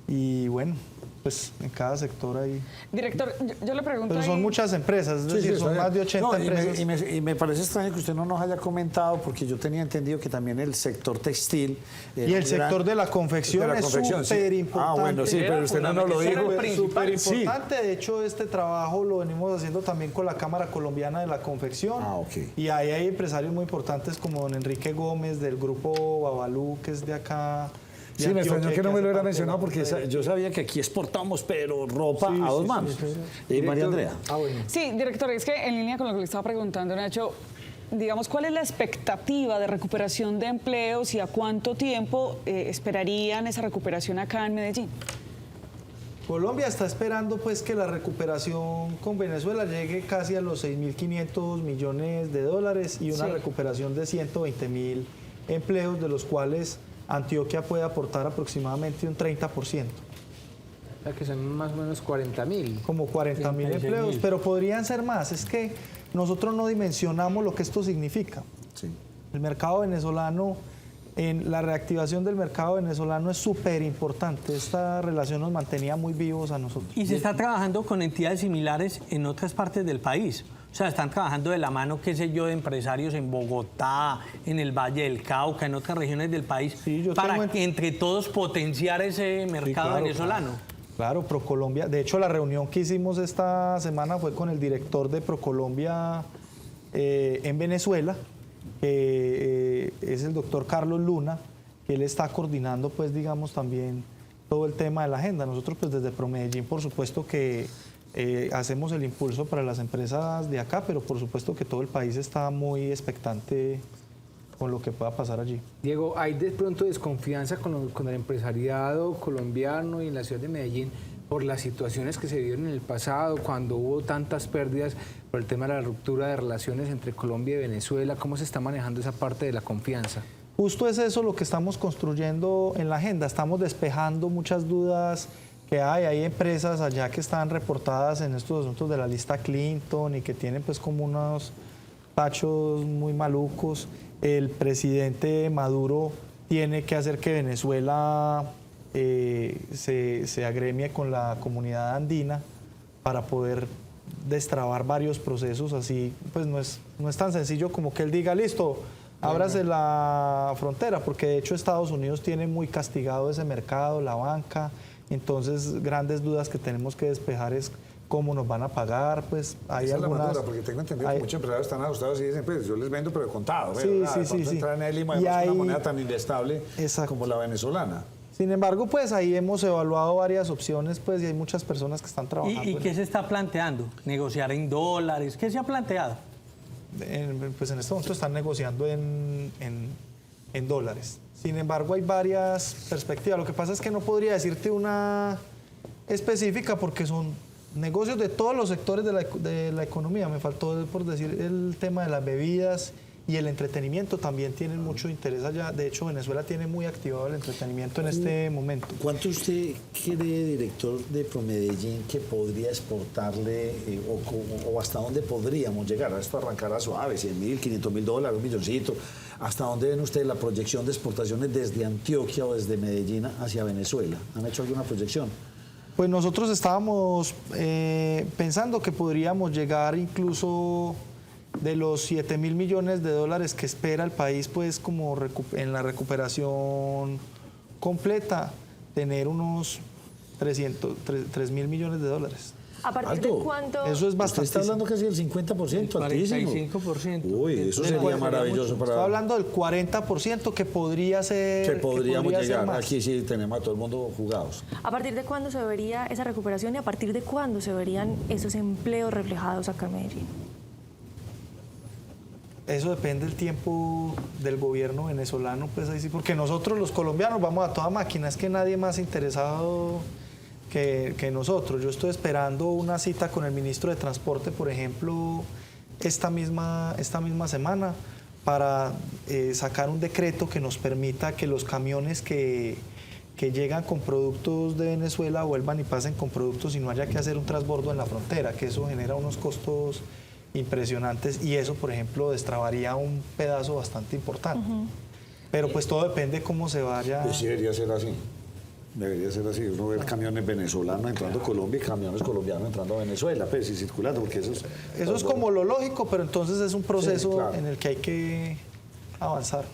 y bueno, pues en cada sector hay... Director, yo le pregunto... Pero son muchas empresas, es decir, son más de 80 empresas. Y me parece extraño que usted no nos haya comentado, porque yo tenía entendido que también el sector textil... Y el sector de la confección es súper importante. Ah, bueno, sí, pero usted no nos lo dijo. Súper importante, de hecho este trabajo lo venimos haciendo también con la Cámara Colombiana de la Confección. Ah, ok. Y ahí hay empresarios muy importantes como don Enrique Gómez del grupo Babalú, que es de acá... Sí, me extrañó que no me lo hubiera mencionado porque yo sabía que aquí exportamos, pero ropa a dos manos. ¿Y María Andrea? Sí, director, es que en línea con lo que le estaba preguntando, Nacho, digamos, ¿cuál es la expectativa de recuperación de empleos y a cuánto tiempo esperarían esa recuperación acá en Medellín? Colombia está esperando pues que la recuperación con Venezuela llegue casi a los 6.500 millones de dólares y una recuperación de 120.000 empleos, de los cuales Antioquia puede aportar aproximadamente un 30%. O sea, que son más o menos 40.000. Como 40.000 empleos, pero podrían ser más. Es que nosotros no dimensionamos lo que esto significa. Sí. El mercado venezolano, la reactivación del mercado venezolano es súper importante. Esta relación nos mantenía muy vivos a nosotros. Y se está trabajando con entidades similares en otras partes del país. O sea, están trabajando de la mano, qué sé yo, de empresarios en Bogotá, en el Valle del Cauca, en otras regiones del país, para que entre todos potenciar ese mercado venezolano. Claro, ProColombia. De hecho, la reunión que hicimos esta semana fue con el director de ProColombia en Venezuela, que es el doctor Carlos Luna, que él está coordinando, pues, digamos, también todo el tema de la agenda. Nosotros, pues, desde Promedellín, por supuesto que hacemos el impulso para las empresas de acá, pero por supuesto que todo el país está muy expectante con lo que pueda pasar allí. Diego, ¿hay de pronto desconfianza con el empresariado colombiano y en la ciudad de Medellín por las situaciones que se vivieron en el pasado, cuando hubo tantas pérdidas por el tema de la ruptura de relaciones entre Colombia y Venezuela? ¿Cómo se está manejando esa parte de la confianza? Justo es eso lo que estamos construyendo en la agenda. Estamos despejando muchas dudas que hay empresas allá que están reportadas en estos asuntos de la lista Clinton y que tienen pues como unos tachos muy malucos. El presidente Maduro tiene que hacer que Venezuela se agremie con la comunidad andina para poder destrabar varios procesos. Así pues no es tan sencillo como que él diga, listo, ábrase la frontera, porque de hecho Estados Unidos tiene muy castigado ese mercado, la banca. Entonces, grandes dudas que tenemos que despejar es cómo nos van a pagar, pues hay esa algunas... es la más dura, porque tengo entendido que muchos empresarios están asustados y dicen, pues yo les vendo pero de contado. Sí. Entrar en el Lima, además una moneda tan inestable como la venezolana. Sin embargo, pues ahí hemos evaluado varias opciones, pues y hay muchas personas que están trabajando. ¿Y qué se está planteando? ¿Negociar en dólares? ¿Qué se ha planteado? pues en este momento están negociando en dólares. Sin embargo, hay varias perspectivas. Lo que pasa es que no podría decirte una específica porque son negocios de todos los sectores de la economía. Me faltó por decir el tema de las bebidas y el entretenimiento también tienen mucho interés allá. De hecho, Venezuela tiene muy activado el entretenimiento en este momento. ¿Cuánto usted cree, director de Promedellín, que podría exportarle o hasta dónde podríamos llegar? Esto arrancará suave, 100.000, 500.000 dólares, un milloncito. ¿Hasta dónde ven ustedes la proyección de exportaciones desde Antioquia o desde Medellín hacia Venezuela? ¿Han hecho alguna proyección? Pues nosotros estábamos pensando que podríamos llegar incluso de los 7.000 millones de dólares que espera el país, pues como en la recuperación completa, tener unos 3.000 millones de dólares. ¿A partir de cuánto? Eso es bastante. Usted está hablando casi del 50%, altísimo. 45%. Uy, eso sería maravilloso para... Estoy hablando del 40% que podría ser... Que podríamos llegar. Más. Aquí sí tenemos a todo el mundo jugados. ¿A partir de cuándo se vería esa recuperación y a partir de cuándo se verían esos empleos reflejados acá en Medellín? Eso depende del tiempo del gobierno venezolano, pues ahí sí, porque nosotros los colombianos vamos a toda máquina, es que nadie más interesado que nosotros. Yo estoy esperando una cita con el ministro de Transporte, por ejemplo, esta misma semana, para sacar un decreto que nos permita que los camiones que llegan con productos de Venezuela vuelvan y pasen con productos y no haya que hacer un transbordo en la frontera, que eso genera unos costos impresionantes y eso, por ejemplo, destrabaría un pedazo bastante importante. Pero pues todo depende cómo se vaya. Pues sí, debería ser así. Debería ser así. Uno ve camiones venezolanos entrando a Colombia y camiones colombianos entrando a Venezuela, pues y circulando, porque eso es como lo lógico, pero entonces es un proceso, sí, claro, en el que hay que avanzar.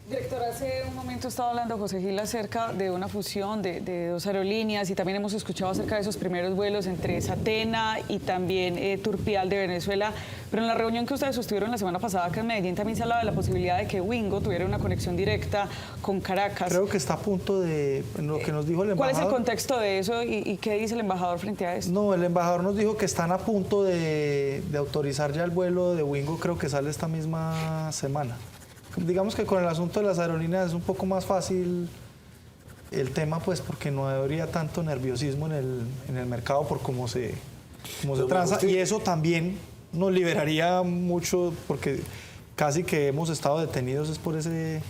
Director, hace un momento estaba hablando José Gil acerca de una fusión de dos aerolíneas y también hemos escuchado acerca de esos primeros vuelos entre Satena y también Turpial de Venezuela, pero en la reunión que ustedes sostuvieron la semana pasada acá en Medellín también se hablaba de la posibilidad de que Wingo tuviera una conexión directa con Caracas. Creo que está a punto de, en lo que nos dijo el embajador. ¿Cuál es el contexto de eso y qué dice el embajador frente a eso? No, el embajador nos dijo que están a punto de autorizar ya el vuelo de Wingo, creo que sale esta misma semana. Digamos que con el asunto de las aerolíneas es un poco más fácil el tema, pues porque no habría tanto nerviosismo en el mercado por cómo se transa, y eso también nos liberaría mucho porque casi que hemos estado detenidos es por ese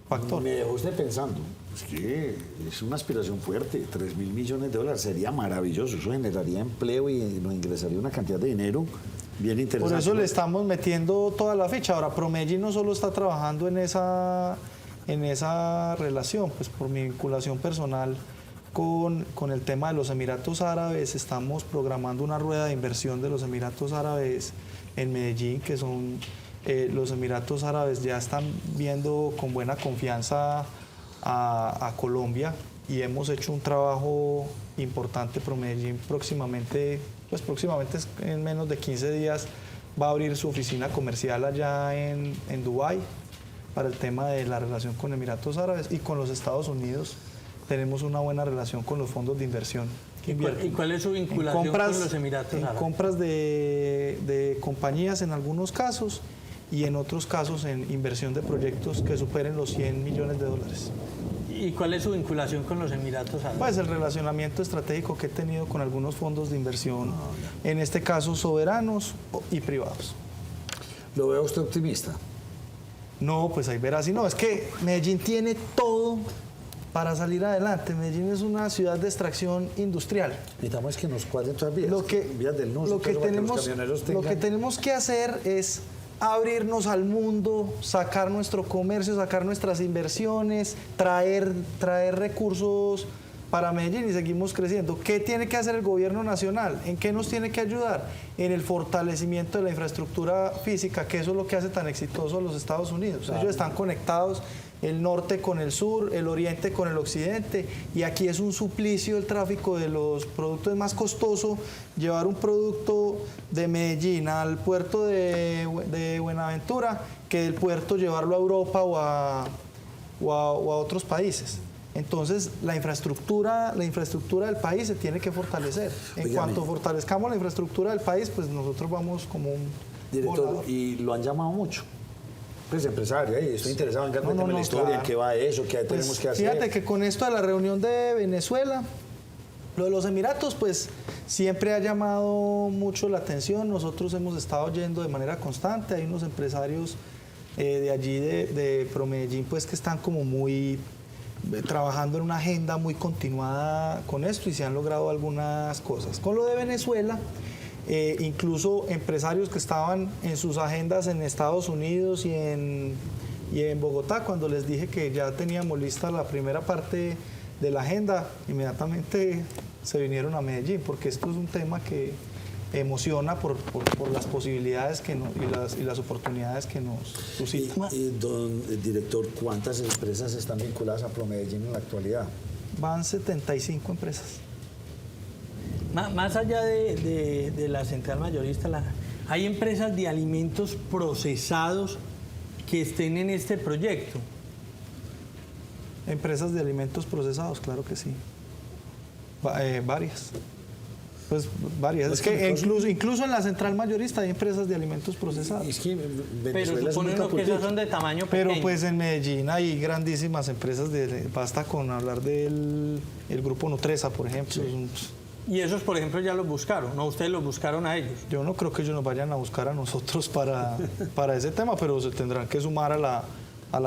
factor. Me dejó usted pensando, es que es una aspiración fuerte, 3.000 millones de dólares, sería maravilloso, eso generaría empleo y nos ingresaría una cantidad de dinero bien interesante. Por eso le estamos metiendo toda la ficha. Ahora, Promedellín no solo está trabajando en esa relación, pues por mi vinculación personal con el tema de los Emiratos Árabes, estamos programando una rueda de inversión de los Emiratos Árabes en Medellín, que son los Emiratos Árabes ya están viendo con buena confianza a Colombia y hemos hecho un trabajo importante. Promedellín próximamente en menos de 15 días va a abrir su oficina comercial allá en Dubái para el tema de la relación con Emiratos Árabes y con los Estados Unidos. Tenemos una buena relación con los fondos de inversión. ¿Y cuál es su vinculación con los Emiratos Árabes? En compras de compañías en algunos casos y en otros casos en inversión de proyectos que superen los 100 millones de dólares. ¿Y cuál es su vinculación con los Emiratos Árabes? Pues el relacionamiento estratégico que he tenido con algunos fondos de inversión, en este caso soberanos y privados. ¿Lo ve usted optimista? No, pues ahí verás. No, es que Medellín tiene todo para salir adelante. Medellín es una ciudad de extracción industrial. Necesitamos que nos cuadren todas vías, vías del norte. Lo que tenemos que hacer es abrirnos al mundo, sacar nuestro comercio, sacar nuestras inversiones, traer recursos para Medellín y seguimos creciendo. ¿Qué tiene que hacer el gobierno nacional? ¿En qué nos tiene que ayudar? En el fortalecimiento de la infraestructura física, que eso es lo que hace tan exitoso a los Estados Unidos. Claro. Ellos están conectados, el norte con el sur, el oriente con el occidente, y aquí es un suplicio el tráfico de los productos. Es más costoso llevar un producto de Medellín al puerto de Buenaventura que del puerto llevarlo a Europa o a otros países. Entonces, la infraestructura del país se tiene que fortalecer. En cuanto fortalezcamos la infraestructura del país, pues nosotros vamos como Director, volador. y lo han llamado mucho. Pues empresario, estoy interesado en que cuénteme la historia, claro. en qué va eso, qué Pues, tenemos que hacer. fíjate que con esto de la reunión de Venezuela, lo de los Emiratos, pues siempre ha llamado mucho la atención. Nosotros hemos estado yendo de manera constante. Hay unos empresarios de allí, de ProMedellín, pues que están como muy trabajando en una agenda muy continuada con esto y se han logrado algunas cosas. Con lo de Venezuela, incluso empresarios que estaban en sus agendas en Estados Unidos y en Bogotá, cuando les dije que ya teníamos lista la primera parte de la agenda, inmediatamente se vinieron a Medellín, porque esto es un tema que emociona por las posibilidades y las oportunidades que nos suscita. Don director, ¿cuántas empresas están vinculadas a ProMedellín en la actualidad? Van 75 empresas. Más allá de la central mayorista, ¿hay empresas de alimentos procesados que estén en este proyecto? Empresas de alimentos procesados, claro que sí. Varias. Pues varias. Es que incluso en la central mayorista hay empresas de alimentos procesados. Es que pero suponemos que esas son de tamaño pequeño. Pero pues en Medellín hay grandísimas empresas, basta con hablar del grupo Nutresa, por ejemplo. Sí. Y esos, por ejemplo, ya los buscaron, ¿no? ¿Ustedes los buscaron a ellos? Yo no creo que ellos nos vayan a buscar a nosotros para ese tema, pero se tendrán que sumar a la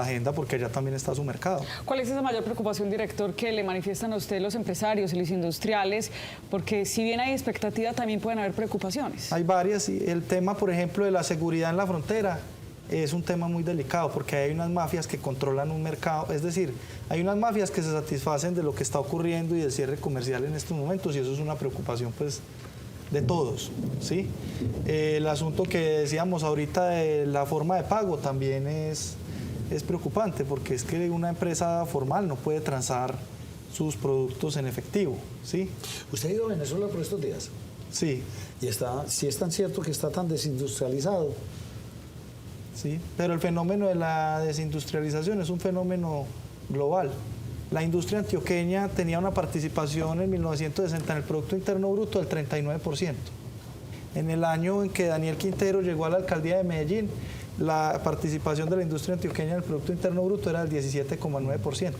agenda porque allá también está su mercado. ¿Cuál es esa mayor preocupación, director, que le manifiestan a usted los empresarios y los industriales? Porque si bien hay expectativa, también pueden haber preocupaciones. Hay varias, y el tema, por ejemplo, de la seguridad en la frontera es un tema muy delicado porque hay unas mafias que controlan un mercado, es decir, hay unas mafias que se satisfacen de lo que está ocurriendo y del cierre comercial en estos momentos, y eso es una preocupación pues de todos, ¿sí? El asunto que decíamos ahorita de la forma de pago también es preocupante, porque es que una empresa formal no puede transar sus productos en efectivo, ¿sí? ¿Usted ha ido a Venezuela por estos días? Sí. ¿Y si es tan cierto que está tan desindustrializado? Sí, pero el fenómeno de la desindustrialización es un fenómeno global. La industria antioqueña tenía una participación en 1960 en el Producto Interno Bruto del 39%. En el año en que Daniel Quintero llegó a la alcaldía de Medellín, la participación de la industria antioqueña en el Producto Interno Bruto era del 17,9%.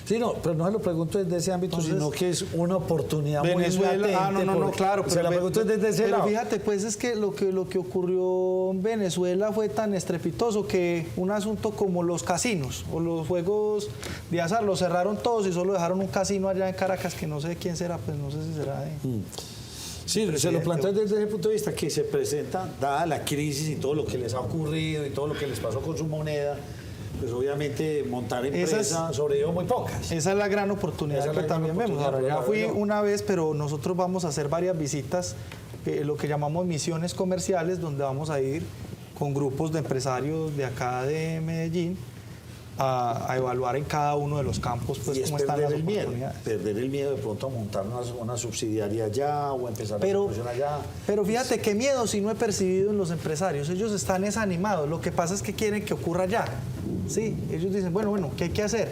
Sí, no, pero no se lo pregunto desde ese ámbito, entonces, sino que es una oportunidad Venezuela, muy latente. Claro. Se la pregunto desde ese lado. Pero fíjate, pues es que lo que ocurrió en Venezuela fue tan estrepitoso que un asunto como los casinos o los juegos de azar los cerraron todos y solo dejaron un casino allá en Caracas que no sé quién será, pues no sé si será de... Sí, se lo planteo desde ese punto de vista que se presenta, dada la crisis y todo lo que les ha ocurrido y todo lo que les pasó con su moneda, pues obviamente montar empresas sobrevivió muy pocas. Esa es la gran oportunidad que también vemos. Ahora, ya fui una vez, pero nosotros vamos a hacer varias visitas, lo que llamamos misiones comerciales, donde vamos a ir con grupos de empresarios de acá de Medellín a evaluar en cada uno de los campos pues, cómo están las oportunidades. Perder el miedo de pronto a montar una subsidiaria allá o empezar a producción allá. Pero fíjate qué miedo si no he percibido en los empresarios. Ellos están desanimados. Lo que pasa es que quieren que ocurra allá. Sí, ellos dicen, bueno, ¿qué hay que hacer?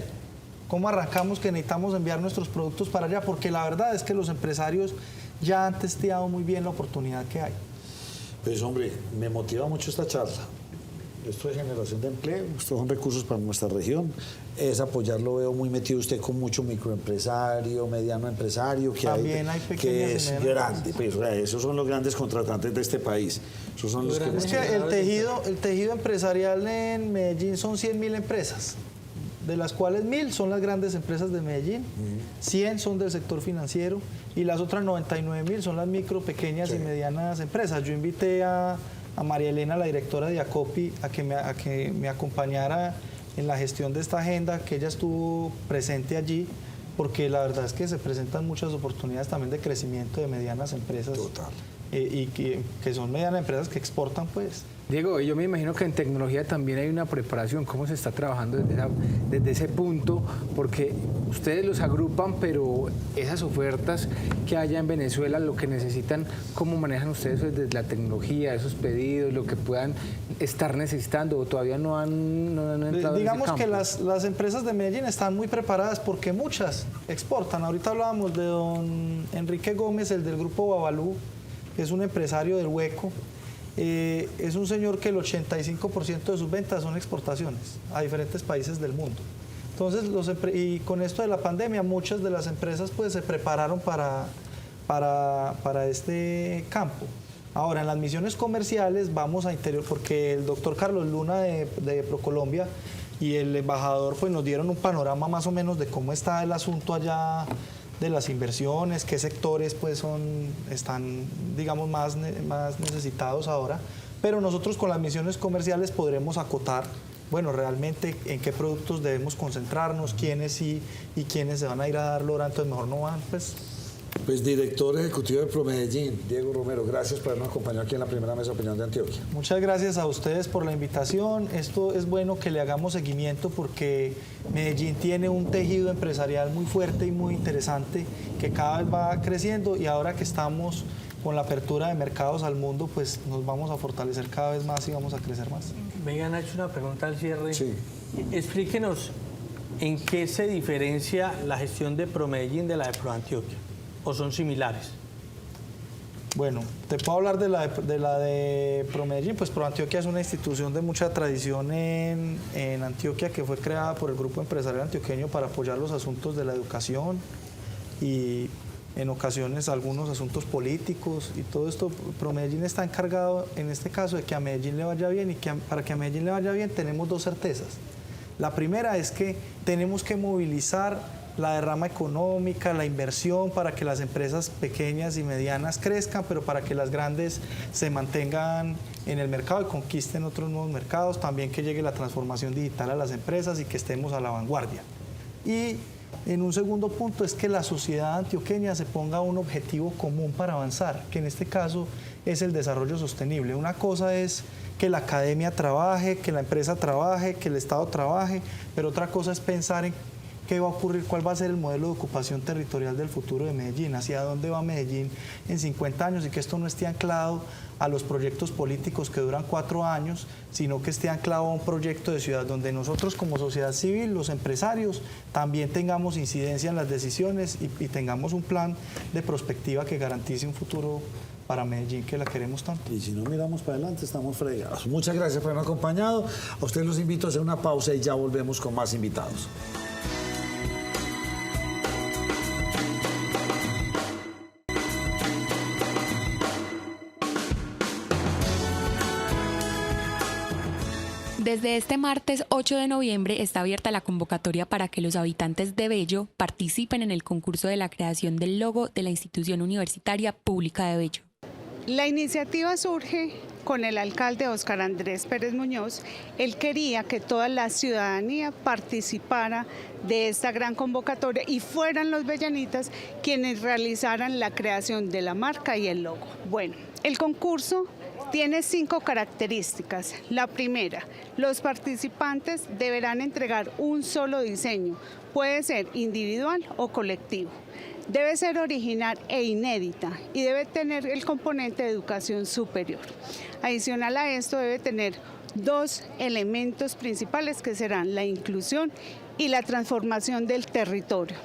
¿Cómo arrancamos que necesitamos enviar nuestros productos para allá? Porque la verdad es que los empresarios ya han testeado muy bien la oportunidad que hay. Pues hombre, me motiva mucho esta charla. Esto es generación de empleo, estos son recursos para nuestra región, es apoyarlo, veo muy metido usted con mucho microempresario, mediano empresario, que es grande, pues, esos son los grandes contratantes de este país. Esos son los que es que el tejido empresarial en Medellín son 100.000 empresas, de las cuales 1.000 son las grandes empresas de Medellín, 100 son del sector financiero y las otras 99.000 son las micro, pequeñas y medianas empresas. Yo invité a María Elena, la directora de ACOPI, a que me acompañara en la gestión de esta agenda, que ella estuvo presente allí, porque la verdad es que se presentan muchas oportunidades también de crecimiento de medianas empresas. Total. Y que son medianas empresas que exportan, pues. Diego, yo me imagino que en tecnología también hay una preparación. ¿Cómo se está trabajando desde ese punto? Porque ustedes los agrupan, pero esas ofertas que haya en Venezuela, lo que necesitan, ¿cómo manejan ustedes desde la tecnología, esos pedidos, lo que puedan estar necesitando o todavía no han entrado Digamos en ese campo? que las empresas de Medellín están muy preparadas porque muchas exportan. Ahorita hablábamos de don Enrique Gómez, el del grupo Babalú, que es un empresario del Hueco. es un señor que el 85% de sus ventas son exportaciones a diferentes países del mundo. Entonces, y con esto de la pandemia, muchas de las empresas pues se prepararon para este campo. Ahora, en las misiones comerciales vamos a interior, porque el doctor Carlos Luna de ProColombia y el embajador pues nos dieron un panorama más o menos de cómo está el asunto allá de las inversiones, qué sectores pues están digamos más necesitados ahora, pero nosotros con las misiones comerciales podremos acotar, bueno, realmente en qué productos debemos concentrarnos, quiénes sí y quiénes se van a ir a dar lora, entonces mejor no van Pues director ejecutivo de ProMedellín, Diego Romero, gracias por habernos acompañado aquí en la primera mesa de opinión de Antioquia. Muchas gracias a ustedes por la invitación. Esto es bueno que le hagamos seguimiento porque Medellín tiene un tejido empresarial muy fuerte y muy interesante que cada vez va creciendo, y ahora que estamos con la apertura de mercados al mundo, pues nos vamos a fortalecer cada vez más y vamos a crecer más. Venga, Nacho, una pregunta al cierre. Sí. Explíquenos en qué se diferencia la gestión de ProMedellín de la de ProAntioquia. ¿O son similares? Bueno, te puedo hablar de la de ProMedellín. Pues ProAntioquia es una institución de mucha tradición en Antioquia, que fue creada por el Grupo Empresarial Antioqueño para apoyar los asuntos de la educación y en ocasiones algunos asuntos políticos y todo esto. ProMedellín está encargado en este caso de que a Medellín le vaya bien, y para que a Medellín le vaya bien tenemos dos certezas. La primera es que tenemos que movilizar la derrama económica, la inversión para que las empresas pequeñas y medianas crezcan, pero para que las grandes se mantengan en el mercado y conquisten otros nuevos mercados, también que llegue la transformación digital a las empresas y que estemos a la vanguardia. Y en un segundo punto es que la sociedad antioqueña se ponga un objetivo común para avanzar, que en este caso es el desarrollo sostenible. Una cosa es que la academia trabaje, que la empresa trabaje, que el Estado trabaje, pero otra cosa es pensar en qué va a ocurrir, cuál va a ser el modelo de ocupación territorial del futuro de Medellín, hacia dónde va Medellín en 50 años, y que esto no esté anclado a los proyectos políticos que duran 4 años, sino que esté anclado a un proyecto de ciudad donde nosotros como sociedad civil, los empresarios, también tengamos incidencia en las decisiones y tengamos un plan de prospectiva que garantice un futuro para Medellín, que la queremos tanto. Y si no miramos para adelante, estamos fregados. Muchas gracias por habernos acompañado. A ustedes los invito a hacer una pausa y ya volvemos con más invitados. Desde este martes 8 de noviembre está abierta la convocatoria para que los habitantes de Bello participen en el concurso de la creación del logo de la institución universitaria pública de Bello. La iniciativa surge con el alcalde Óscar Andrés Pérez Muñoz. Él quería que toda la ciudadanía participara de esta gran convocatoria y fueran los bellanitas quienes realizaran la creación de la marca y el logo. Bueno, el concurso tiene 5 características. La primera, los participantes deberán entregar un solo diseño, puede ser individual o colectivo. Debe ser original e inédita y debe tener el componente de educación superior. Adicional a esto, debe tener 2 elementos principales que serán la inclusión y la transformación del territorio.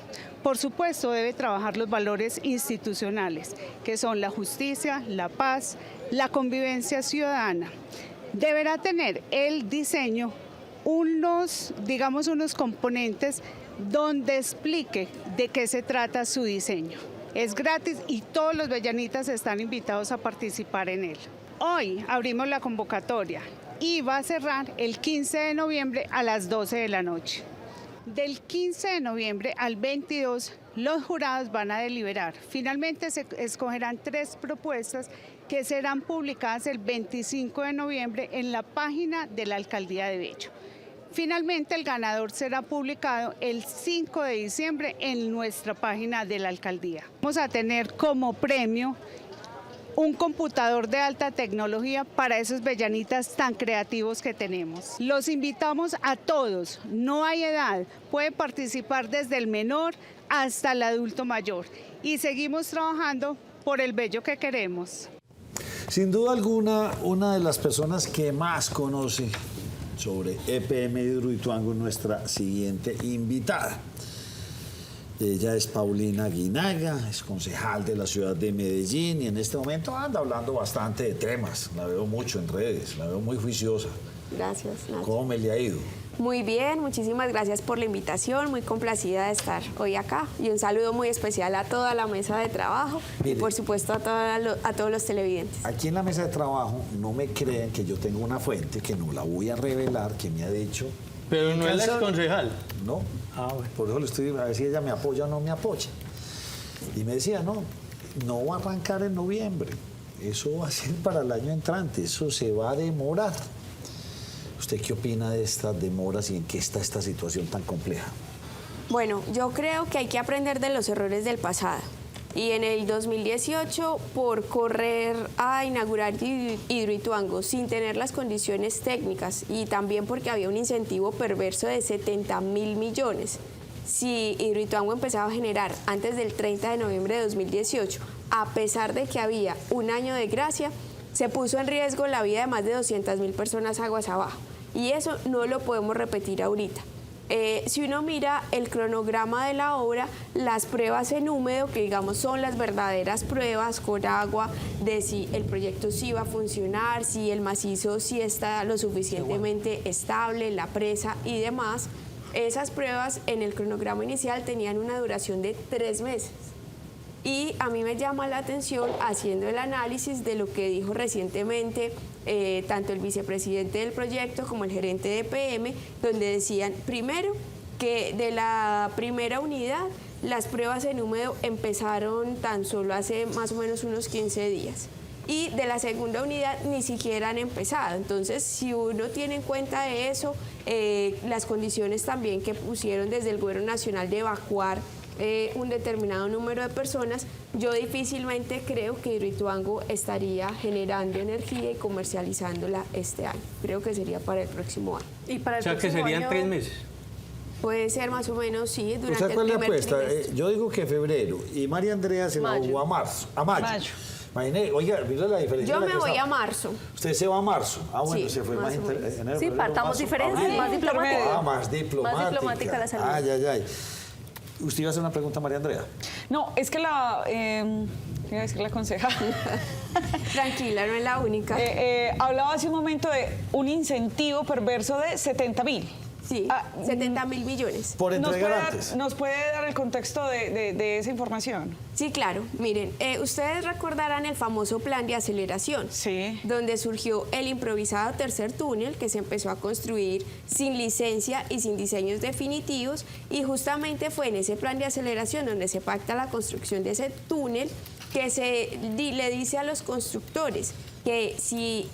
Por supuesto, debe trabajar los valores institucionales, que son la justicia, la paz, la convivencia ciudadana. Deberá tener el diseño unos componentes donde explique de qué se trata su diseño. Es gratis y todos los bellanitas están invitados a participar en él. Hoy abrimos la convocatoria y va a cerrar el 15 de noviembre a las 12 de la noche. Del 15 de noviembre al 22, los jurados van a deliberar. Finalmente se escogerán 3 propuestas que serán publicadas el 25 de noviembre en la página de la Alcaldía de Bello. Finalmente, el ganador será publicado el 5 de diciembre en nuestra página de la Alcaldía. Vamos a tener como premio un computador de alta tecnología para esos bellanitas tan creativos que tenemos. Los invitamos a todos, no hay edad, puede participar desde el menor hasta el adulto mayor y seguimos trabajando por el Bello que queremos. Sin duda alguna, una de las personas que más conoce sobre EPM Hidroituango es nuestra siguiente invitada. Ella es Paulina Guinaga, es concejal de la ciudad de Medellín y en este momento anda hablando bastante de temas. La veo mucho en redes, la veo muy juiciosa. Gracias, Nacho. ¿Cómo me le ha ido? Muy bien, muchísimas gracias por la invitación, muy complacida de estar hoy acá. Y un saludo muy especial a toda la mesa de trabajo y por supuesto a todos los televidentes. Aquí en la mesa de trabajo no me creen que yo tengo una fuente que no la voy a revelar, que me ha dicho... Pero no es la exconcejal. No, por eso le estoy a ver si ella me apoya o no me apoya. Y me decía, no va a arrancar en noviembre, eso va a ser para el año entrante, eso se va a demorar. ¿Usted qué opina de estas demoras y en qué está esta situación tan compleja? Bueno, yo creo que hay que aprender de los errores del pasado. Y en el 2018, por correr a inaugurar Hidroituango sin tener las condiciones técnicas y también porque había un incentivo perverso de 70.000 millones, si Hidroituango empezaba a generar antes del 30 de noviembre de 2018, a pesar de que había un año de gracia, se puso en riesgo la vida de más de 200.000 personas aguas abajo. Y eso no lo podemos repetir ahorita. Si uno mira el cronograma de la obra, las pruebas en húmedo, que digamos son las verdaderas pruebas con agua de si el proyecto sí va a funcionar, si el macizo sí está lo suficientemente estable, la presa y demás, esas pruebas en el cronograma inicial tenían una duración de 3 meses. Y a mí me llama la atención, haciendo el análisis de lo que dijo recientemente tanto el vicepresidente del proyecto como el gerente de PM, donde decían, primero, que de la primera unidad, las pruebas en húmedo empezaron tan solo hace más o menos unos 15 días. Y de la segunda unidad ni siquiera han empezado. Entonces, si uno tiene en cuenta eso, las condiciones también que pusieron desde el Gobierno Nacional de evacuar un determinado número de personas, yo difícilmente creo que Hidroituango estaría generando energía y comercializándola este año. Creo que sería para el próximo año. ¿Y para el próximo año? ¿Serían 3 meses? Puede ser más o menos, sí, durante ¿Usted cuál el le primer apuesta? trimestre. Yo digo que febrero y María Andrea se la jugó a mayo. Imagínate, oiga, mira la diferencia. Yo me voy a marzo. Usted se va a marzo. Bueno, Sí, se fue más enero. Sí, partamos diferentes, más diplomática. Más diplomática. Más diplomática la salida. Ay. ¿Usted iba a hacer una pregunta, María Andrea? No, es que iba a decir la concejal. Tranquila, no es la única. Hablaba hace un momento de un incentivo perverso de 70.000. Sí, 70.000 millones. Por entregar antes. ¿Nos puede dar el contexto de esa información? Sí, claro. Miren, ustedes recordarán el famoso plan de aceleración, donde surgió el improvisado tercer túnel que se empezó a construir sin licencia y sin diseños definitivos, y justamente fue en ese plan de aceleración donde se pacta la construcción de ese túnel que le dice a los constructores que si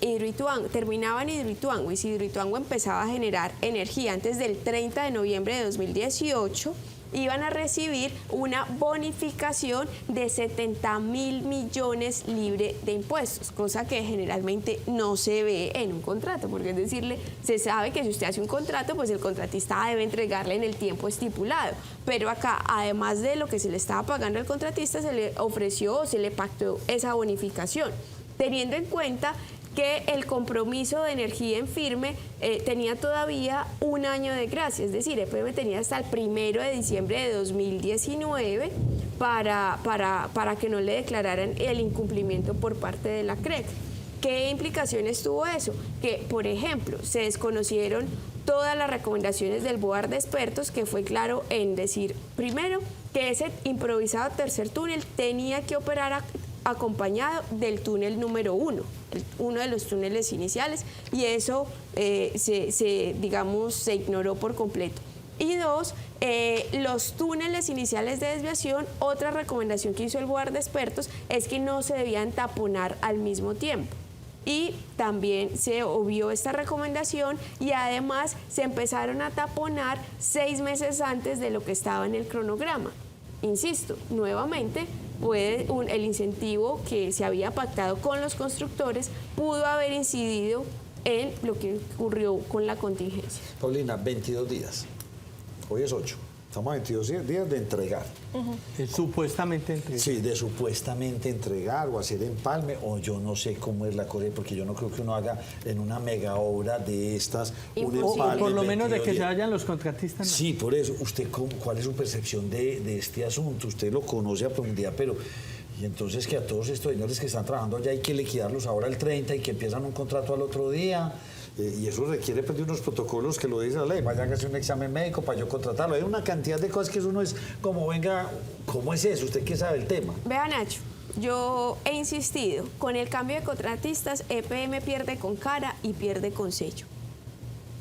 terminaba en Hidroituango y si Hidroituango empezaba a generar energía antes del 30 de noviembre de 2018, iban a recibir una bonificación de 70.000 millones libre de impuestos, cosa que generalmente no se ve en un contrato, porque es decirle, se sabe que si usted hace un contrato, pues el contratista debe entregarle en el tiempo estipulado, pero acá, además de lo que se le estaba pagando al contratista, se le ofreció o se le pactó esa bonificación, teniendo en cuenta que el compromiso de energía en firme tenía todavía un año de gracia, es decir, EPM tenía hasta el 1 de diciembre de 2019 para que no le declararan el incumplimiento por parte de la CREC. ¿Qué implicaciones tuvo eso? Que, por ejemplo, se desconocieron todas las recomendaciones del board de expertos, que fue claro en decir, primero, que ese improvisado tercer túnel tenía que operar acompañado del túnel número 1, uno de los túneles iniciales, y eso se ignoró por completo. Y 2, los túneles iniciales de desviación, otra recomendación que hizo el board de expertos es que no se debían taponar al mismo tiempo. Y también se obvió esta recomendación y además se empezaron a taponar 6 meses antes de lo que estaba en el cronograma. Insisto, nuevamente, el incentivo que se había pactado con los constructores pudo haber incidido en lo que ocurrió con la contingencia. Paulina, 22 días. Hoy es 8. Estamos a 22 días de entregar. Supuestamente entregar. Sí, de supuestamente entregar o hacer empalme, o yo no sé cómo es la cosa, porque yo no creo que uno haga en una mega obra de estas un empalme. O por lo menos de que 22 se días. vayan los contratistas. ¿no? Sí, por eso. ¿Usted cuál es su percepción de este asunto? Usted lo conoce a profundidad, pero... Y entonces que a todos estos señores que están trabajando allá hay que liquidarlos ahora el 30 y que empiezan un contrato al otro día. Y eso requiere pues, de unos protocolos que lo dice la ley. Vayan a hacer un examen médico para yo contratarlo. Hay una cantidad de cosas que uno es como, venga, ¿cómo es eso? ¿Usted qué sabe el tema? Vea, Nacho, yo he insistido, con el cambio de contratistas, EPM pierde con cara y pierde con sello.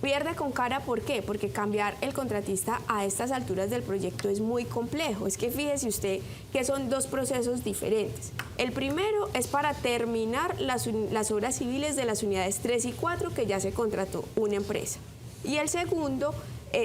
Pierde con cara, ¿por qué? Porque cambiar el contratista a estas alturas del proyecto es muy complejo. Es que fíjese usted que son dos procesos diferentes. El primero es para terminar las obras civiles de las unidades 3 y 4 que ya se contrató una empresa. Y el segundo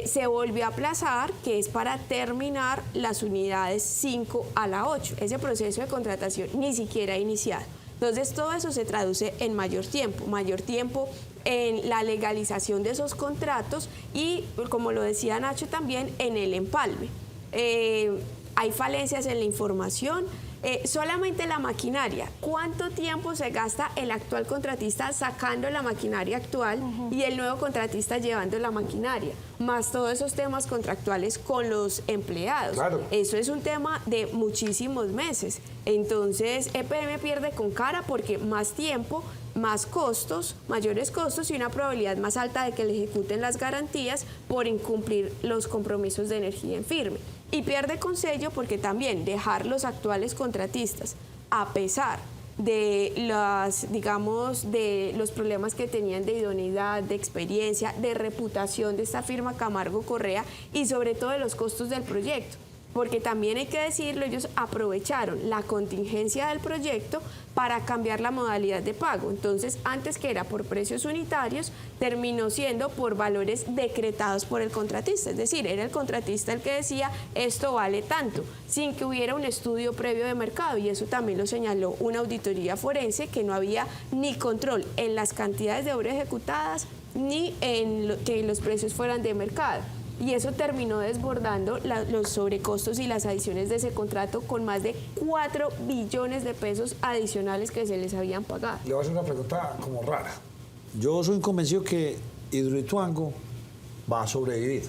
se volvió a aplazar, que es para terminar las unidades 5 a la 8. Ese proceso de contratación ni siquiera ha iniciado. Entonces todo eso se traduce en mayor tiempo en la legalización de esos contratos y, como lo decía Nacho también, en el empalme. Hay falencias en la información, solamente la maquinaria. ¿Cuánto tiempo se gasta el actual contratista sacando la maquinaria actual y el nuevo contratista llevando la maquinaria? Más todos esos temas contractuales con los empleados. Claro. Eso es un tema de muchísimos meses. Entonces, EPM pierde con cara porque más tiempo, más costos, mayores costos y una probabilidad más alta de que le ejecuten las garantías por incumplir los compromisos de energía en firme. Y pierde con sello porque también dejar los actuales contratistas, a pesar de los problemas que tenían de idoneidad, de experiencia, de reputación de esta firma Camargo Correa y sobre todo de los costos del proyecto. Porque también hay que decirlo, ellos aprovecharon la contingencia del proyecto para cambiar la modalidad de pago. Entonces, antes que era por precios unitarios, terminó siendo por valores decretados por el contratista. Es decir, era el contratista el que decía, esto vale tanto, sin que hubiera un estudio previo de mercado. Y eso también lo señaló una auditoría forense, que no había ni control en las cantidades de obras ejecutadas, ni en que los precios fueran de mercado. Y eso terminó desbordando los sobrecostos y las adiciones de ese contrato con más de 4 billones de pesos adicionales que se les habían pagado. Le voy a hacer una pregunta como rara. Yo soy convencido que Hidroituango va a sobrevivir.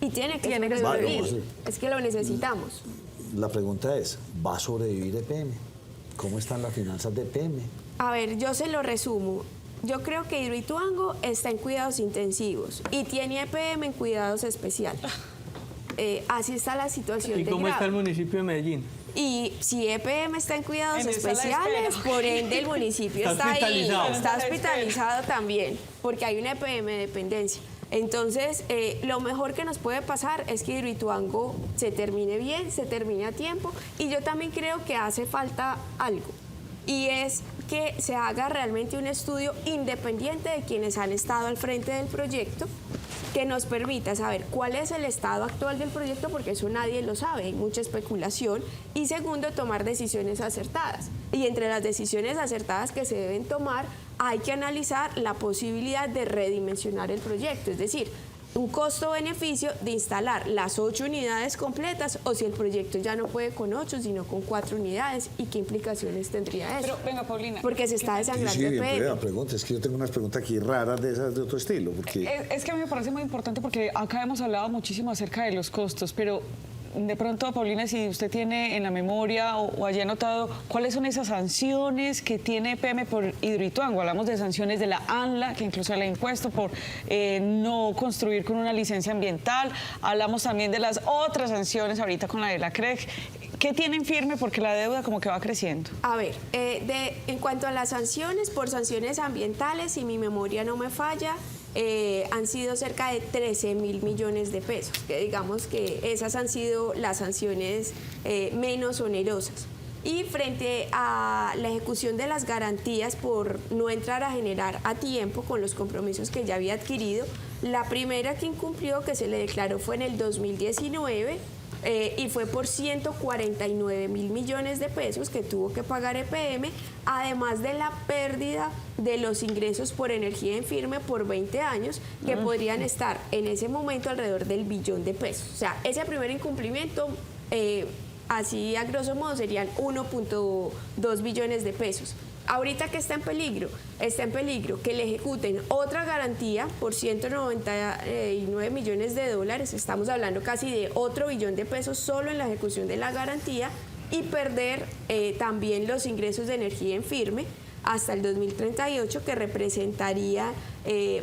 Y tiene que sobrevivir. Es que lo necesitamos. La pregunta es, ¿va a sobrevivir EPM? ¿Cómo están las finanzas de EPM? A ver, yo se lo resumo. Yo creo que Hidroituango está en cuidados intensivos y tiene EPM en cuidados especiales. Así está la situación. ¿Y cómo está el municipio de Medellín? Y si EPM está en cuidados especiales, por ende el municipio está ahí, está hospitalizado también, porque hay una EPM de dependencia. Entonces, lo mejor que nos puede pasar es que Hidroituango se termine bien, se termine a tiempo, y yo también creo que hace falta algo, y es que se haga realmente un estudio independiente de quienes han estado al frente del proyecto, que nos permita saber cuál es el estado actual del proyecto, porque eso nadie lo sabe, hay mucha especulación, y segundo, tomar decisiones acertadas. Y entre las decisiones acertadas que se deben tomar, hay que analizar la posibilidad de redimensionar el proyecto, es decir, un costo-beneficio de instalar las 8 unidades completas o si el proyecto ya no puede con 8, sino con 4 unidades y qué implicaciones tendría eso. Pero venga, Paulina. Porque se está desangrando el PM. Pregunta, es que yo tengo unas preguntas aquí raras de esas de otro estilo. Porque... Es que a mí me parece muy importante porque acá hemos hablado muchísimo acerca de los costos, pero de pronto, Paulina, si usted tiene en la memoria o haya notado cuáles son esas sanciones que tiene EPM por Hidroituango. Hablamos de sanciones de la ANLA, que incluso le ha impuesto por no construir con una licencia ambiental. Hablamos también de las otras sanciones ahorita con la de la CREG. ¿Qué tienen firme? Porque la deuda como que va creciendo. A ver, en cuanto a las sanciones, por sanciones ambientales, si mi memoria no me falla, han sido cerca de 13.000 millones de pesos, que digamos que esas han sido las sanciones menos onerosas. y frente a la ejecución de las garantías por no entrar a generar a tiempo con los compromisos que ya había adquirido, la primera que incumplió, que se le declaró, fue en el 2019, y fue por 149.000 millones de pesos que tuvo que pagar EPM, además de la pérdida de los ingresos por energía en firme por 20 años, que podrían estar en ese momento alrededor del billón de pesos. O sea, ese primer incumplimiento, así a grosso modo, serían 1.2 billones de pesos. Ahorita, ¿qué está en peligro? Está en peligro que le ejecuten otra garantía por 199 millones de dólares, estamos hablando casi de otro billón de pesos solo en la ejecución de la garantía, y perder también los ingresos de energía en firme hasta el 2038, que representaría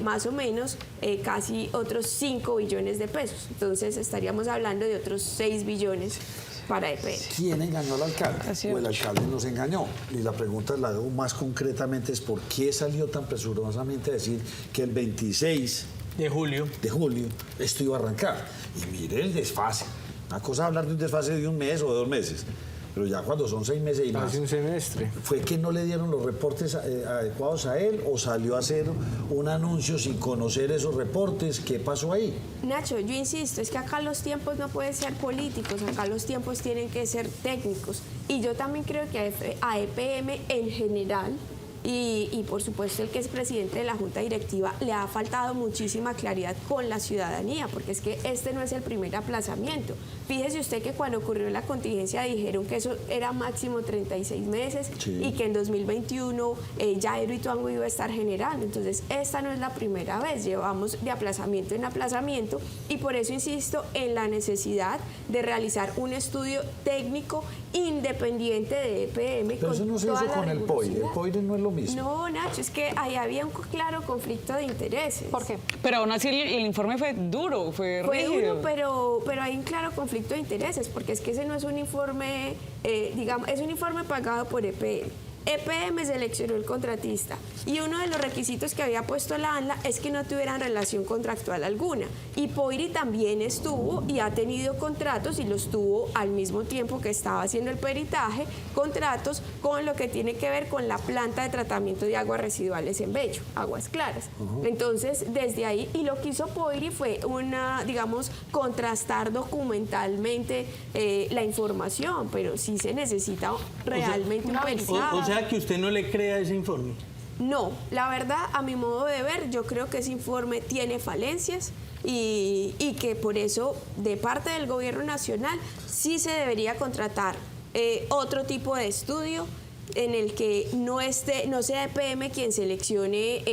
más o menos casi otros 5 billones de pesos. Entonces estaríamos hablando de otros 6 billones para EPM. ¿Quién engañó al alcalde? O el alcalde nos engañó. Y la pregunta la hago más concretamente es ¿por qué salió tan presurosamente a decir que el 26 de julio esto iba a arrancar? Y mire el desfase. Una cosa es hablar de un desfase de un mes o de 2 meses, pero ya cuando son 6 meses y más. Hace un semestre. ¿Fue que no le dieron los reportes adecuados a él o salió a hacer un anuncio sin conocer esos reportes? ¿Qué pasó ahí? Nacho, yo insisto, es que acá los tiempos no pueden ser políticos, acá los tiempos tienen que ser técnicos. Y yo también creo que a EPM en general, y por supuesto el que es presidente de la Junta Directiva, le ha faltado muchísima claridad con la ciudadanía, porque es que este no es el primer aplazamiento. Fíjese usted que cuando ocurrió la contingencia dijeron que eso era máximo 36 meses y que en 2021 ya Hidroituango iba a estar generando. Entonces esta no es la primera vez, llevamos de aplazamiento en aplazamiento, y por eso insisto en la necesidad de realizar un estudio técnico independiente de EPM. Pero eso no se hizo con el POIRE. El POIRE no es lo mismo. No, Nacho, es que ahí había un claro conflicto de intereses. ¿Por qué? Pero aún así el informe fue duro, fue rígido. Duro, pero hay un claro conflicto de intereses, porque es que ese no es un informe, digamos, es un informe pagado por EPM. EPM seleccionó el contratista y uno de los requisitos que había puesto la ANLA es que no tuvieran relación contractual alguna. Y POIRI también estuvo y ha tenido contratos, y los tuvo al mismo tiempo que estaba haciendo el peritaje, contratos con lo que tiene que ver con la planta de tratamiento de aguas residuales en Bello, Aguas Claras. Entonces, desde ahí, y lo que hizo POIRI fue digamos, contrastar documentalmente la información, pero sí se necesita realmente un peritaje. O sea que usted no le crea ese informe. No, la verdad, a mi modo de ver, yo creo que ese informe tiene falencias y que por eso, de parte del gobierno nacional, sí se debería contratar otro tipo de estudio en el que no sea EPM quien seleccione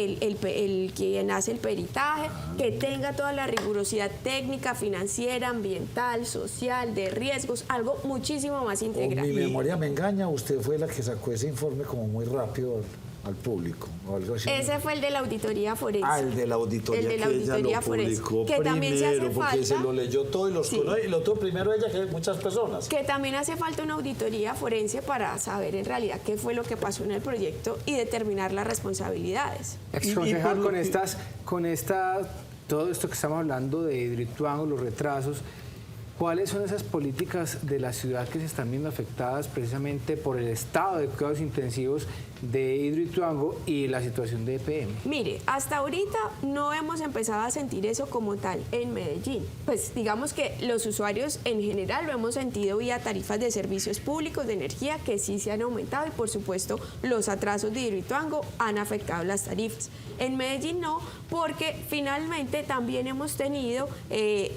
quien hace el peritaje, que tenga toda la rigurosidad técnica, financiera, ambiental, social, de riesgos, algo muchísimo más integral. Mi memoria me engaña, usted fue la que sacó ese informe como muy rápido al público o algo así. Ese fue el de la auditoría forense. El de la auditoría, el de la auditoría forense, que también se hace falta, porque se lo leyó todo y lo tuvo primero ella que muchas personas. Que también hace falta una auditoría forense para saber en realidad qué fue lo que pasó en el proyecto y determinar las responsabilidades. Exconcejal, todo esto que estamos hablando de Hidroituango, los retrasos, ¿cuáles son esas políticas de la ciudad que se están viendo afectadas precisamente por el estado de cuidados intensivos de Hidroituango y la situación de EPM? Mire, hasta ahorita no hemos empezado a sentir eso como tal en Medellín. Pues digamos que los usuarios en general lo hemos sentido vía tarifas de servicios públicos de energía que sí se han aumentado, y por supuesto los atrasos de Hidroituango han afectado las tarifas. En Medellín no, porque finalmente también hemos tenido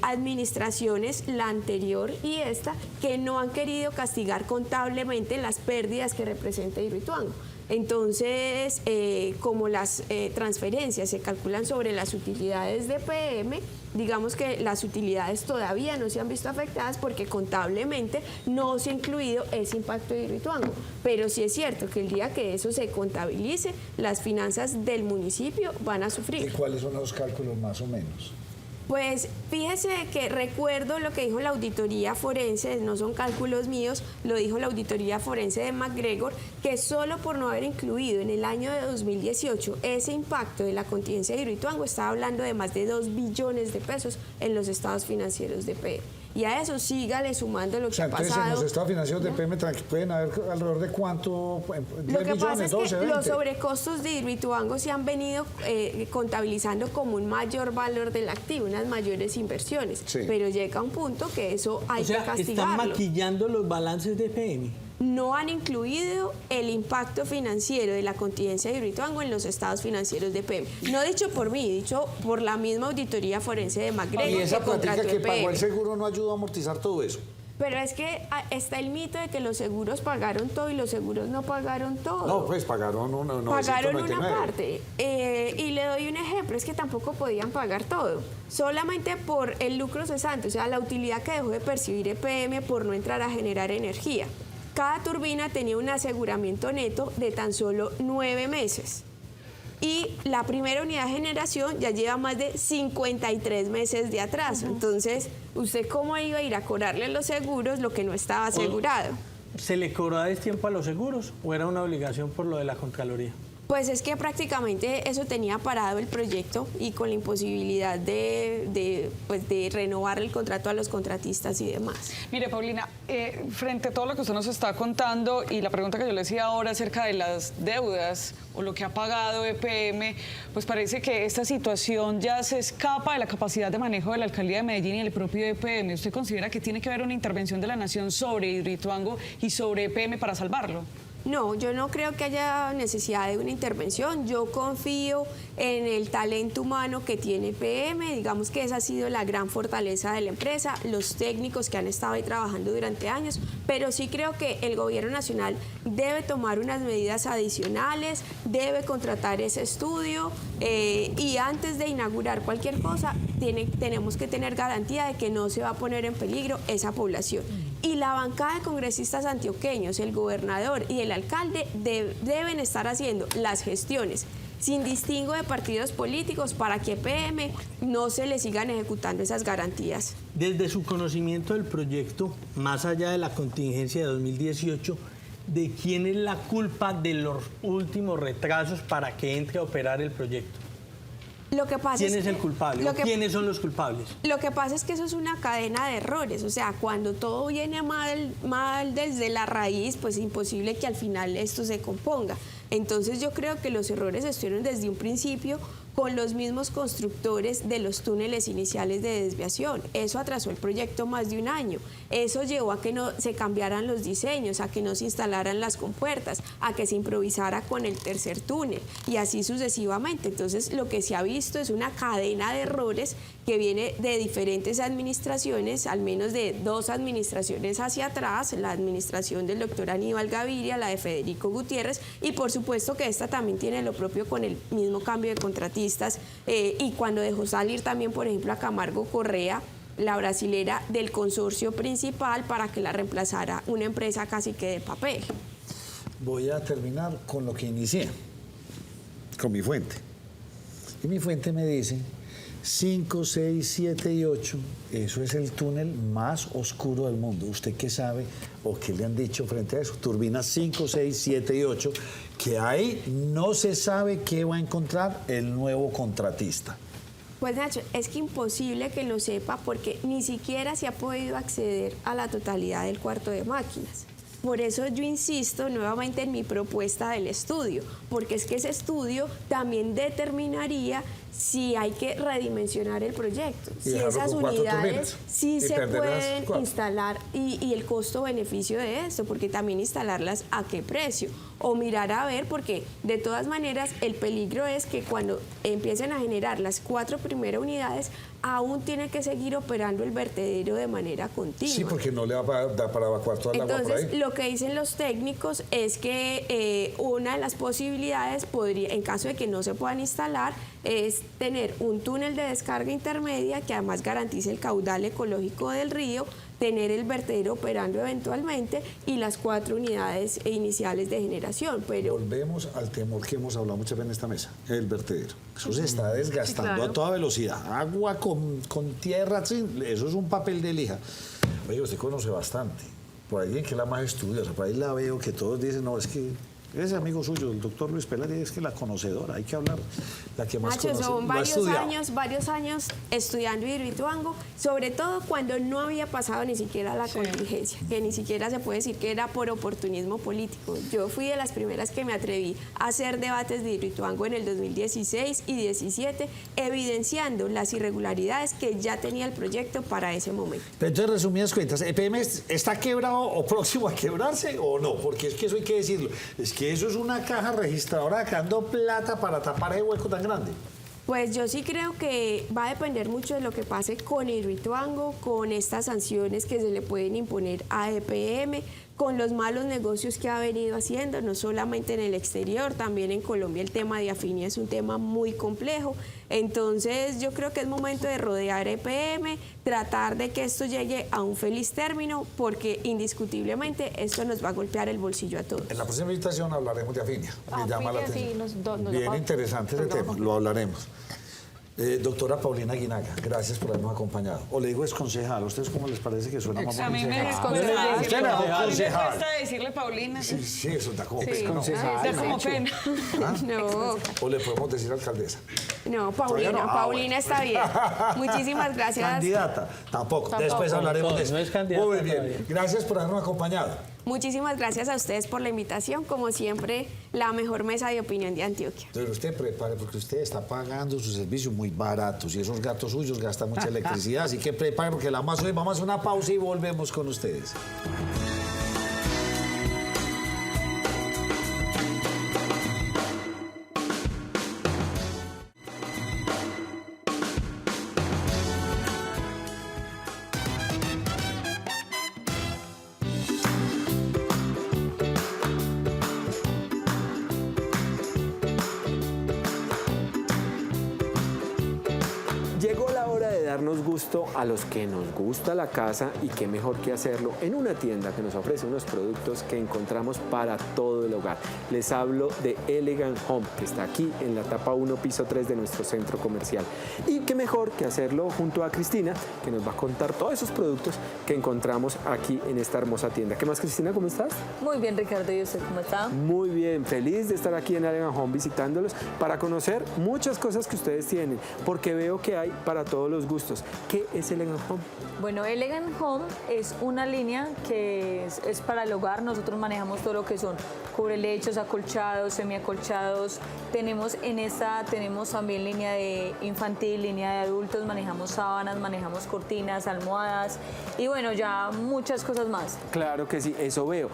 administraciones, la anterior y esta, que no han querido castigar contablemente las pérdidas que representa Hidroituango. Entonces, como las transferencias se calculan sobre las utilidades de EPM, digamos que las utilidades todavía no se han visto afectadas porque contablemente no se ha incluido ese impacto de Hidroituango. Pero sí es cierto que el día que eso se contabilice, las finanzas del municipio van a sufrir. ¿Y cuáles son los cálculos más o menos? Pues fíjese que recuerdo lo que dijo la auditoría forense, no son cálculos míos, lo dijo la auditoría forense de MacGregor, que solo por no haber incluido en el año de 2018 ese impacto de la contingencia de Hidroituango, estaba hablando de más de 2 billones de pesos en los estados financieros de EPM. Y a eso sígale sumando lo que ha entonces, pasado. en los estados financieros de PM pueden haber alrededor de cuánto, 10 Lo que millones, pasa es 12, que 20. los sobrecostos de Hidroituango se han venido contabilizando como un mayor valor del activo, unas mayores inversiones. Sí. Pero llega un punto que eso hay que castigarlo. ¿Están maquillando los balances de PM? No han incluido el impacto financiero de la contingencia de Hidroituango en los estados financieros de PM. No dicho por mí, dicho por la misma auditoría forense de McGregor. Y esa que contrató plática que pagó PM. el seguro no ayudó a amortizar todo eso. Pero es que está el mito de que los seguros pagaron todo y los seguros no pagaron todo. No, pues pagaron una Pagaron una parte. Y le doy un ejemplo, es que tampoco podían pagar todo. Solamente por el lucro cesante, o sea, la utilidad que dejó de percibir EPM por no entrar a generar energía. Cada turbina tenía un aseguramiento neto de tan solo 9 meses. Y la primera unidad de generación ya lleva más de 53 meses de atraso. Entonces, ¿usted cómo iba a ir a cobrarle los seguros lo que no estaba asegurado? ¿Se le cobró a destiempo a los seguros o era una obligación por lo de la Contraloría? Pues es que prácticamente eso tenía parado el proyecto y con la imposibilidad de renovar el contrato a los contratistas y demás. Mire, Paulina, frente a todo lo que usted nos está contando y la pregunta que yo le decía ahora acerca de las deudas o lo que ha pagado EPM, pues parece que esta situación ya se escapa de la capacidad de manejo de la Alcaldía de Medellín y el propio EPM. ¿Usted considera que tiene que haber una intervención de la Nación sobre Hidroituango y sobre EPM para salvarlo? No, yo no creo que haya necesidad de una intervención. Yo confío en el talento humano que tiene PM. Digamos que esa ha sido la gran fortaleza de la empresa, los técnicos que han estado ahí trabajando durante años, pero sí creo que el gobierno nacional debe tomar unas medidas adicionales, debe contratar ese estudio y antes de inaugurar cualquier cosa tenemos que tener garantía de que no se va a poner en peligro esa población. Y la bancada de congresistas antioqueños, el gobernador y el alcalde deben estar haciendo las gestiones sin distingo de partidos políticos para que PM no se le sigan ejecutando esas garantías. Desde su conocimiento del proyecto, más allá de la contingencia de 2018, ¿de quién es la culpa de los últimos retrasos para que entre a operar el proyecto? Lo que pasa ¿Quién es el culpable? ¿Quiénes son los culpables? Lo que pasa es que eso es una cadena de errores. O sea, cuando todo viene mal desde la raíz, pues es imposible que al final esto se componga. Entonces yo creo que los errores estuvieron desde un principio con los mismos constructores de los túneles iniciales de desviación. Eso atrasó el proyecto más de un año. Eso llevó a que no se cambiaran los diseños, a que no se instalaran las compuertas, a que se improvisara con el tercer túnel y así sucesivamente. Entonces lo que se ha visto es una cadena de errores que viene de diferentes administraciones, al menos de 2 administraciones hacia atrás, la administración del doctor Aníbal Gaviria, la de Federico Gutiérrez, y por supuesto que esta también tiene lo propio con el mismo cambio de contratistas y cuando dejó salir también, por ejemplo, a Camargo Correa, la brasilera del consorcio principal, para que la reemplazara una empresa casi que de papel. Voy a terminar con lo que inicié, con mi fuente. Y mi fuente me dice 5, 6, 7 y 8, eso es el túnel más oscuro del mundo. ¿Usted qué sabe o qué le han dicho frente a eso? Turbinas 5, 6, 7 y 8, que ahí no se sabe qué va a encontrar el nuevo contratista. Pues Nacho, es que imposible que lo sepa porque ni siquiera se ha podido acceder a la totalidad del cuarto de máquinas. Por eso yo insisto nuevamente en mi propuesta del estudio, porque es que ese estudio también determinaría si hay que redimensionar el proyecto, si esas unidades sí se pueden instalar y el costo-beneficio de esto, porque también instalarlas a qué precio, o mirar a ver, porque de todas maneras el peligro es que cuando empiecen a generar las 4 primeras unidades, aún tiene que seguir operando el vertedero de manera continua. Sí, porque no le va a dar para evacuar toda el agua por ahí. Entonces, lo que dicen los técnicos es que una de las posibilidades podría, en caso de que no se puedan instalar, es tener un túnel de descarga intermedia que además garantice el caudal ecológico del río, tener el vertedero operando eventualmente y las 4 unidades iniciales de generación. Pero volvemos al temor que hemos hablado muchas veces en esta mesa, el vertedero. Eso se está desgastando a toda velocidad. Agua con tierra, eso es un papel de lija. Oye, usted conoce bastante. Por ahí en que la más estudiosa, por ahí la veo que todos dicen, no, es que Ese amigo suyo, el doctor Luis Peláez, es que la conocedora, hay que hablar, la que más Nacho, conoce. son Lo ha estudiado. varios años estudiando Hidroituango, sobre todo cuando no había pasado ni siquiera la contingencia, que ni siquiera se puede decir que era por oportunismo político. Yo fui de las primeras que me atreví a hacer debates de Hidroituango en el 2016 y 2017, evidenciando las irregularidades que ya tenía el proyecto para ese momento. Pero entonces, resumidas cuentas, ¿EPM está quebrado o próximo a quebrarse o no? Porque es que eso hay que decirlo. Es que eso es una caja registradora sacando plata para tapar ese hueco tan grande. Pues yo sí creo que va a depender mucho de lo que pase con Hidroituango, con estas sanciones que se le pueden imponer a EPM, con los malos negocios que ha venido haciendo, no solamente en el exterior, también en Colombia el tema de Afini es un tema muy complejo. Entonces yo creo que es momento de rodear EPM, tratar de que esto llegue a un feliz término, porque indiscutiblemente esto nos va a golpear el bolsillo a todos. En la próxima invitación hablaremos de Afini. Me llama la atención. Bien interesante ese tema, lo hablaremos. Doctora Paulina Aguinaga, gracias por habernos acompañado. O le digo exconcejal, ¿a ustedes cómo les parece que suena más bonito? A mí me desconcejal. Usted no, Me concejal. cuesta decirle Paulina. Sí, eso da como pena. Da como pena. No. O le podemos decir alcaldesa. No, Paulina, No. Paulina está bien. Muchísimas gracias. Candidata, tampoco. Después hablaremos de eso. No es candidata Muy bien, todavía. gracias por habernos acompañado. Muchísimas gracias a ustedes por la invitación. Como siempre, la mejor mesa de opinión de Antioquia. Pero usted prepare, porque usted está pagando sus servicios muy baratos y esos gatos suyos gastan mucha electricidad, así que prepare porque la más hoy vamos a hacer una pausa y volvemos con ustedes. Llegó la hora de darnos gusto a los que nos gusta la casa y qué mejor que hacerlo en una tienda que nos ofrece unos productos que encontramos para todo el hogar. Les hablo de Elegant Home, que está aquí en la etapa 1, piso 3 de nuestro centro comercial. Y qué mejor que hacerlo junto a Cristina, que nos va a contar todos esos productos que encontramos aquí en esta hermosa tienda. ¿Qué más, Cristina? ¿Cómo estás? Muy bien, Ricardo, ¿y usted cómo está? Muy bien, feliz de estar aquí en Elegant Home visitándolos para conocer muchas cosas que ustedes tienen, porque veo que hay para todos los gustos. ¿Qué es Elegant Home? Bueno, Elegant Home es una línea que es para el hogar. Nosotros manejamos todo lo que son cubrelechos, acolchados, semiacolchados. Tenemos también línea de infantil, línea de adultos, manejamos sábanas, manejamos cortinas, almohadas y bueno, ya muchas cosas más. Claro que sí, eso veo.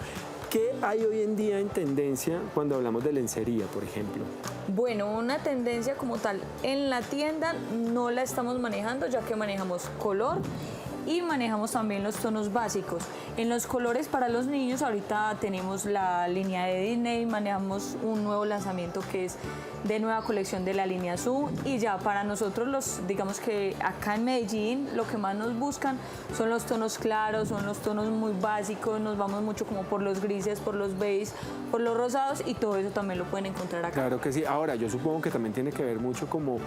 ¿Qué hay hoy en día en tendencia cuando hablamos de lencería, por ejemplo? Bueno, una tendencia como tal en la tienda no la estamos manejando, ya que manejamos color y manejamos también los tonos básicos. En los colores para los niños ahorita tenemos la línea de Disney, manejamos un nuevo lanzamiento que es de nueva colección de la línea azul y ya para nosotros digamos que acá en Medellín lo que más nos buscan son los tonos claros, son los tonos muy básicos, nos vamos mucho como por los grises, por los beige, por los rosados y todo eso también lo pueden encontrar acá. Claro que sí. Ahora, yo supongo que también tiene que ver mucho como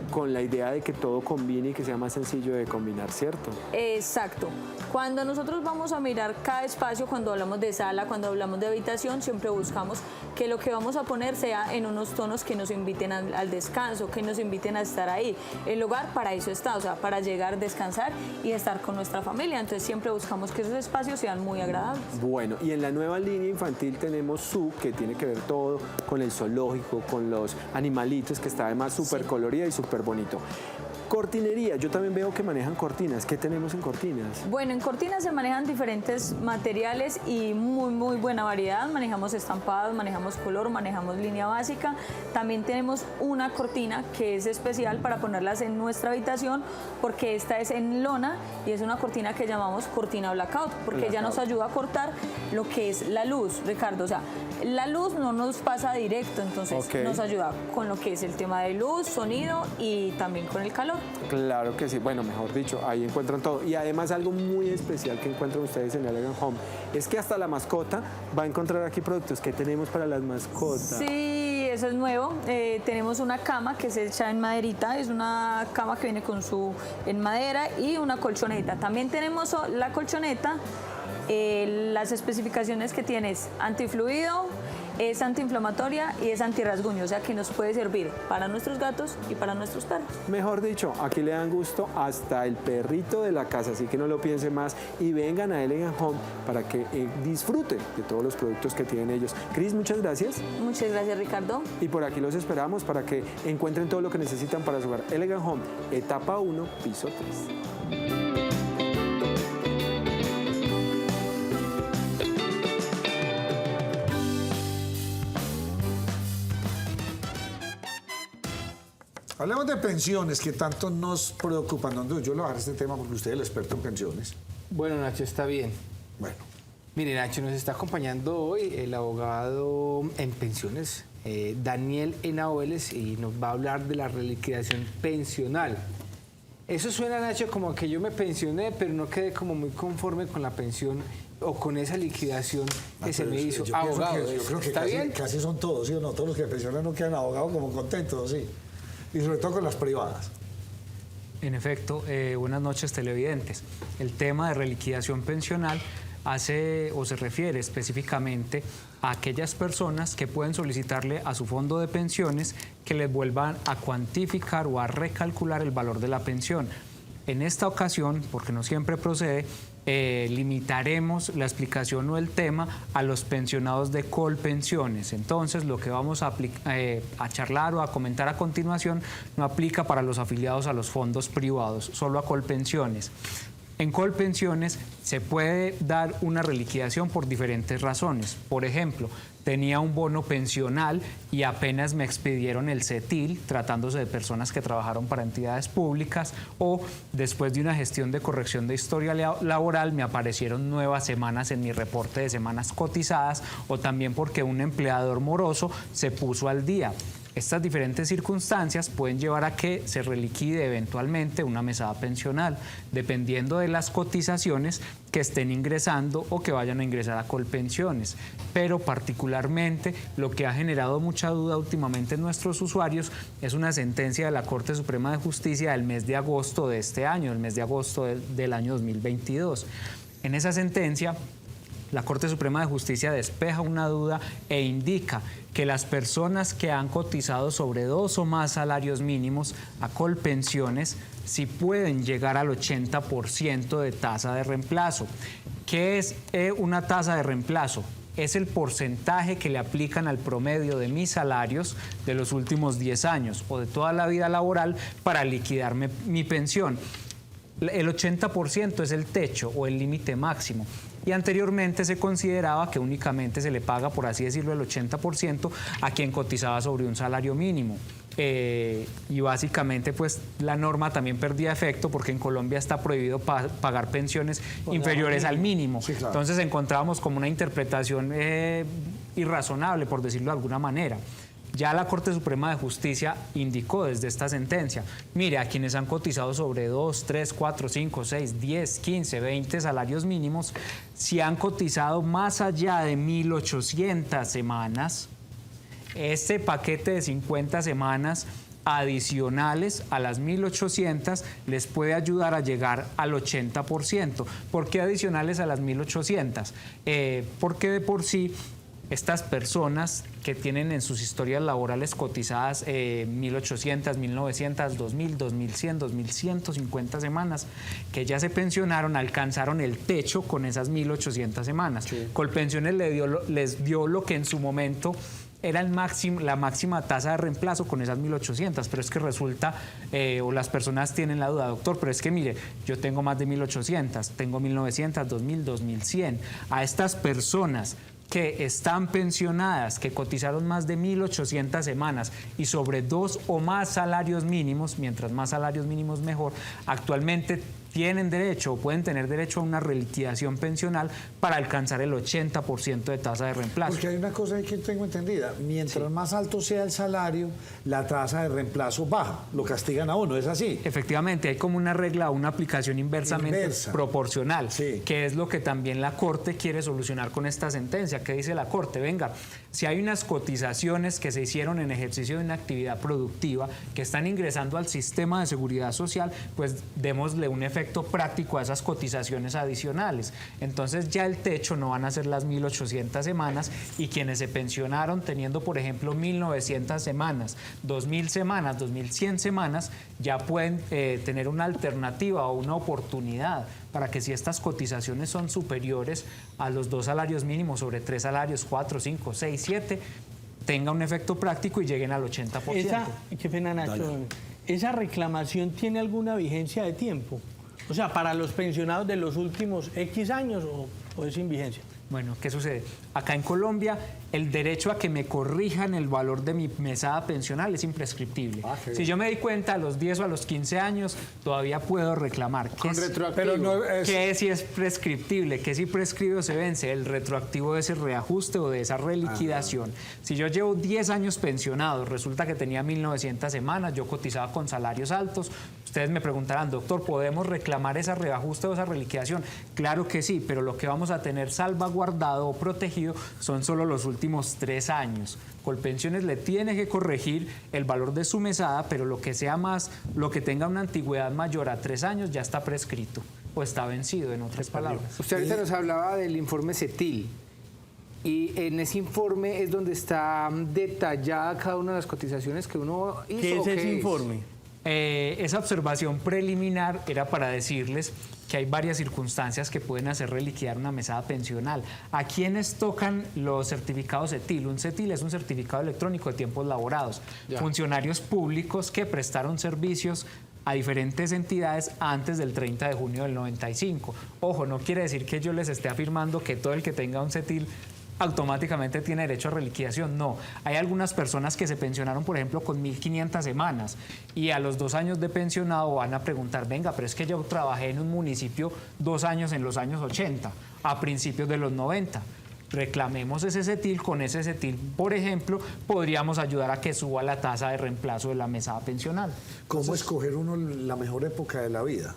con la idea de que todo combine y que sea más sencillo de combinar, ¿cierto? Exacto. Cuando nosotros vamos a mirar cada espacio, cuando hablamos de sala, cuando hablamos de habitación, siempre buscamos que lo que vamos a poner sea en unos tonos que nos inviten al descanso, que nos inviten a estar ahí. El hogar para eso está, o sea, para llegar, descansar y estar con nuestra familia. Entonces siempre buscamos que esos espacios sean muy agradables. Bueno, y en la nueva línea infantil tenemos Su, que tiene que ver todo con el zoológico, con los animalitos, que está además súper colorida y súper bonito. Cortinería, yo también veo que manejan cortinas. ¿Qué tenemos en cortinas? Bueno, en cortinas se manejan diferentes materiales y muy buena variedad. Manejamos estampados, manejamos color, manejamos línea básica. También tenemos una cortina que es especial para ponerlas en nuestra habitación porque esta es en lona y es una cortina que llamamos cortina blackout porque ella nos ayuda a cortar lo que es la luz, Ricardo. O sea, la luz no nos pasa directo, entonces nos ayuda con lo que es el tema de luz, sonido y también con el calor. Claro que sí, bueno, mejor dicho, ahí encuentran todo. Y además algo muy especial que encuentran ustedes en Elegant Home es que hasta la mascota va a encontrar aquí productos que tenemos para las mascotas. Sí, eso es nuevo. Tenemos una cama que se echa en maderita, es una cama que viene con en madera y una colchoneta. También tenemos la colchoneta, las especificaciones que tiene es antifluido, es antiinflamatoria y es antirrasguño, o sea que nos puede servir para nuestros gatos y para nuestros perros. Mejor dicho, aquí le dan gusto hasta el perrito de la casa, así que no lo piense más y vengan a Elegant Home para que disfruten de todos los productos que tienen ellos. Cris, muchas gracias. Muchas gracias, Ricardo. Y por aquí los esperamos para que encuentren todo lo que necesitan para su hogar. Elegant Home, etapa 1, piso 3. Hablemos de pensiones, que tanto nos preocupan. Yo le voy a dejar este tema porque usted es el experto en pensiones. Bueno, Nacho, está bien. Bueno. Mire, Nacho, nos está acompañando hoy el abogado en pensiones, Daniel Henao-Vélez, y nos va a hablar de la reliquidación pensional. Eso suena, Nacho, como que yo me pensioné, pero no quedé como muy conforme con la pensión o con esa liquidación que se me hizo. Abogado, yo creo que casi son todos, ¿sí o no? Todos los que pensionan no quedan abogados como contentos, ¿sí? Y sobre todo con las privadas. En efecto, buenas noches, televidentes. El tema de reliquidación pensional hace o se refiere específicamente a aquellas personas que pueden solicitarle a su fondo de pensiones que les vuelvan a cuantificar o a recalcular el valor de la pensión. En esta ocasión, porque no siempre procede, limitaremos la explicación o el tema a los pensionados de Colpensiones. Entonces, lo que vamos a charlar o a comentar a continuación no aplica para los afiliados a los fondos privados, solo a Colpensiones. En Colpensiones se puede dar una reliquidación por diferentes razones. Por ejemplo, tenía un bono pensional y apenas me expidieron el CETIL, tratándose de personas que trabajaron para entidades públicas, o después de una gestión de corrección de historia laboral me aparecieron nuevas semanas en mi reporte de semanas cotizadas, o también porque un empleador moroso se puso al día. Estas diferentes circunstancias pueden llevar a que se reliquide eventualmente una mesada pensional, dependiendo de las cotizaciones que estén ingresando o que vayan a ingresar a Colpensiones. Pero particularmente lo que ha generado mucha duda últimamente en nuestros usuarios es una sentencia de la Corte Suprema de Justicia del mes de agosto de este año, el mes de agosto del año 2022. En esa sentencia, la Corte Suprema de Justicia despeja una duda e indica que las personas que han cotizado sobre 2 o más salarios mínimos a Colpensiones sí pueden llegar al 80% de tasa de reemplazo. ¿Qué es una tasa de reemplazo? Es el porcentaje que le aplican al promedio de mis salarios de los últimos 10 años o de toda la vida laboral para liquidarme mi pensión. El 80% es el techo o el límite máximo. Y anteriormente se consideraba que únicamente se le paga, por así decirlo, el 80% a quien cotizaba sobre un salario mínimo. Y básicamente pues la norma también perdía efecto porque en Colombia está prohibido pagar pensiones inferiores al mínimo. Sí, claro. Entonces encontrábamos como una interpretación irrazonable, por decirlo de alguna manera. Ya la Corte Suprema de Justicia indicó desde esta sentencia, mire, a quienes han cotizado sobre 2, 3, 4, 5, 6, 10, 15, 20 salarios mínimos, si han cotizado más allá de 1.800 semanas, este paquete de 50 semanas adicionales a las 1.800 les puede ayudar a llegar al 80%. ¿Por qué adicionales a las 1.800? Porque de por sí estas personas que tienen en sus historias laborales cotizadas 1.800, 1.900, 2.000, 2.100, 2.150 semanas, que ya se pensionaron, alcanzaron el techo con esas 1.800 semanas. Sí. Colpensiones les dio lo que en su momento era la máxima tasa de reemplazo con esas 1.800, pero es que resulta, o las personas tienen la duda, doctor, pero es que mire, yo tengo más de 1.800, tengo 1.900, 2.000, 2.100. A estas personas que están pensionadas, que cotizaron más de 1.800 semanas y sobre 2 o más salarios mínimos, mientras más salarios mínimos mejor, actualmente tienen derecho o pueden tener derecho a una reliquidación pensional para alcanzar el 80% de tasa de reemplazo. Porque hay una cosa que tengo entendida, mientras más alto sea el salario, la tasa de reemplazo baja, lo castigan a uno, ¿es así? Efectivamente, hay como una regla, una aplicación inversamente proporcional, sí, que es lo que también la Corte quiere solucionar con esta sentencia. ¿Qué dice la Corte? Venga, Si hay unas cotizaciones que se hicieron en ejercicio de una actividad productiva que están ingresando al sistema de seguridad social, pues démosle un efecto práctico a esas cotizaciones adicionales. Entonces ya el techo no van a ser las 1.800 semanas y quienes se pensionaron teniendo, por ejemplo, 1.900 semanas, 2.000 semanas, 2.100 semanas, ya pueden tener una alternativa o una oportunidad para que si estas cotizaciones son superiores a los 2 salarios mínimos sobre 3 salarios, 4, 5, 6, 7, tenga un efecto práctico y lleguen al 80%. Qué pena, Nacho. ¿Esa reclamación tiene alguna vigencia de tiempo? O sea, para los pensionados de los últimos X años o es sin vigencia. Bueno, ¿qué sucede? Acá en Colombia, el derecho a que me corrijan el valor de mi mesada pensional es imprescriptible. Si yo me di cuenta a los 10 o a los 15 años, todavía puedo reclamar. ¿Qué si es prescriptible? ¿Qué si prescribe o se vence? El retroactivo de ese reajuste o de esa reliquidación. Si yo llevo 10 años pensionado, resulta que tenía 1.900 semanas, yo cotizaba con salarios altos, ustedes me preguntarán, doctor, ¿podemos reclamar ese reajuste o esa reliquidación? Claro que sí, pero lo que vamos a tener salvaguardado o protegido son solo los últimos 3 años. Colpensiones le tiene que corregir el valor de su mesada, pero lo que sea más, lo que tenga una antigüedad mayor a 3 años ya está prescrito o está vencido, en otras palabras. Usted ahorita nos hablaba del informe CETIL. Y en ese informe es donde está detallada cada una de las cotizaciones que uno hizo. ¿Qué es ese informe? Esa observación preliminar era para decirles que hay varias circunstancias que pueden hacer reliquidar una mesada pensional. ¿A quiénes tocan los certificados CETIL? Un CETIL es un certificado electrónico de tiempos laborados. Funcionarios públicos que prestaron servicios a diferentes entidades antes del 30 de junio del 95. Ojo, no quiere decir que yo les esté afirmando que todo el que tenga un CETIL automáticamente tiene derecho a reliquidación. No, hay algunas personas que se pensionaron, por ejemplo, con 1.500 semanas y a los 2 años de pensionado van a preguntar, venga, pero es que yo trabajé en un municipio 2 años en los años 80, a principios de los 90. Reclamemos ese CETIL, con ese CETIL, por ejemplo, podríamos ayudar a que suba la tasa de reemplazo de la mesada pensional. ¿Cómo escoger uno la mejor época de la vida?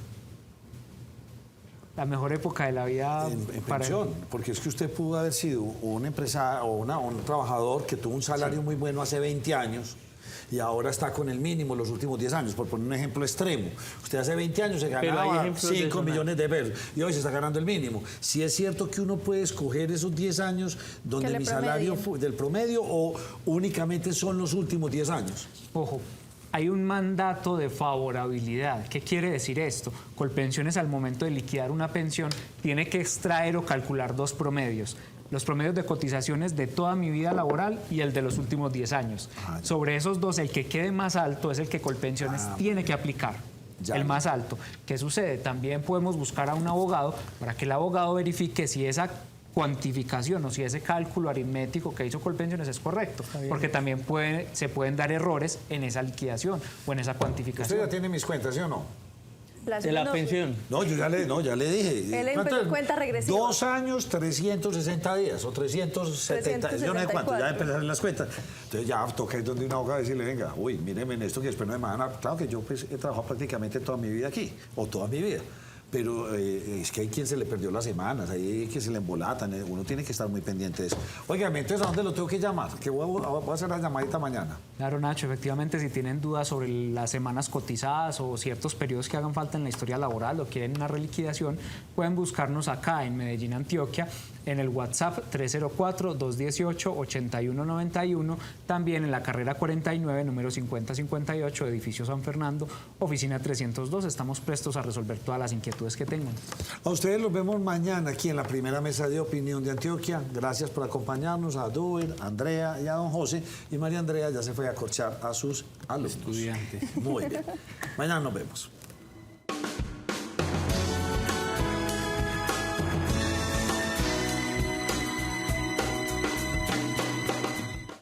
La mejor época de la vida en pensión, porque es que usted pudo haber sido un empresario o un trabajador que tuvo un salario muy bueno hace 20 años y ahora está con el mínimo los últimos 10 años, por poner un ejemplo extremo. Usted hace 20 años se ganaba 5 millones de pesos y hoy se está ganando el mínimo. Si es cierto que uno puede escoger esos 10 años donde mi salario del promedio o únicamente son los últimos 10 años. Ojo. Hay un mandato de favorabilidad. ¿Qué quiere decir esto? Colpensiones, al momento de liquidar una pensión, tiene que extraer o calcular 2 promedios. Los promedios de cotizaciones de toda mi vida laboral y el de los últimos 10 años. Sobre esos 2, el que quede más alto es el que Colpensiones tiene que aplicar. El más alto. ¿Qué sucede? También podemos buscar a un abogado para que el abogado verifique si esa cuantificación o si ese cálculo aritmético que hizo Colpensiones es correcto, porque también se pueden dar errores en esa liquidación o en esa cuantificación. ¿Usted ya tiene mis cuentas, sí o no? De la pensión. No, yo ya le dije. Él empezó cuenta regresiva. 2 años, 360 días o 370, yo no sé cuánto, ya empecé a hacer las cuentas. Entonces ya toqué donde una abogada decirle, venga, uy, míreme en esto que después no me van a... Claro que yo pues, he trabajado prácticamente toda mi vida aquí, o toda mi vida. Pero es que hay quien se le perdió las semanas, hay que se le embolatan, uno tiene que estar muy pendiente de eso. Oigan, entonces, ¿a dónde lo tengo que llamar? Que voy a hacer la llamadita mañana. Claro, Nacho, efectivamente, si tienen dudas sobre las semanas cotizadas o ciertos periodos que hagan falta en la historia laboral o quieren una reliquidación, pueden buscarnos acá en Medellín, Antioquia, en el WhatsApp 304-218-8191, también en la carrera 49, número 5058, edificio San Fernando, oficina 302. Estamos prestos a resolver todas las inquietudes que tengan. A ustedes los vemos mañana aquí en la primera mesa de opinión de Antioquia. Gracias por acompañarnos, a Duber, a Andrea y a don José. Y María Andrea ya se fue a acorchar a sus alumnos. Estudiantes. Muy bien. Mañana nos vemos.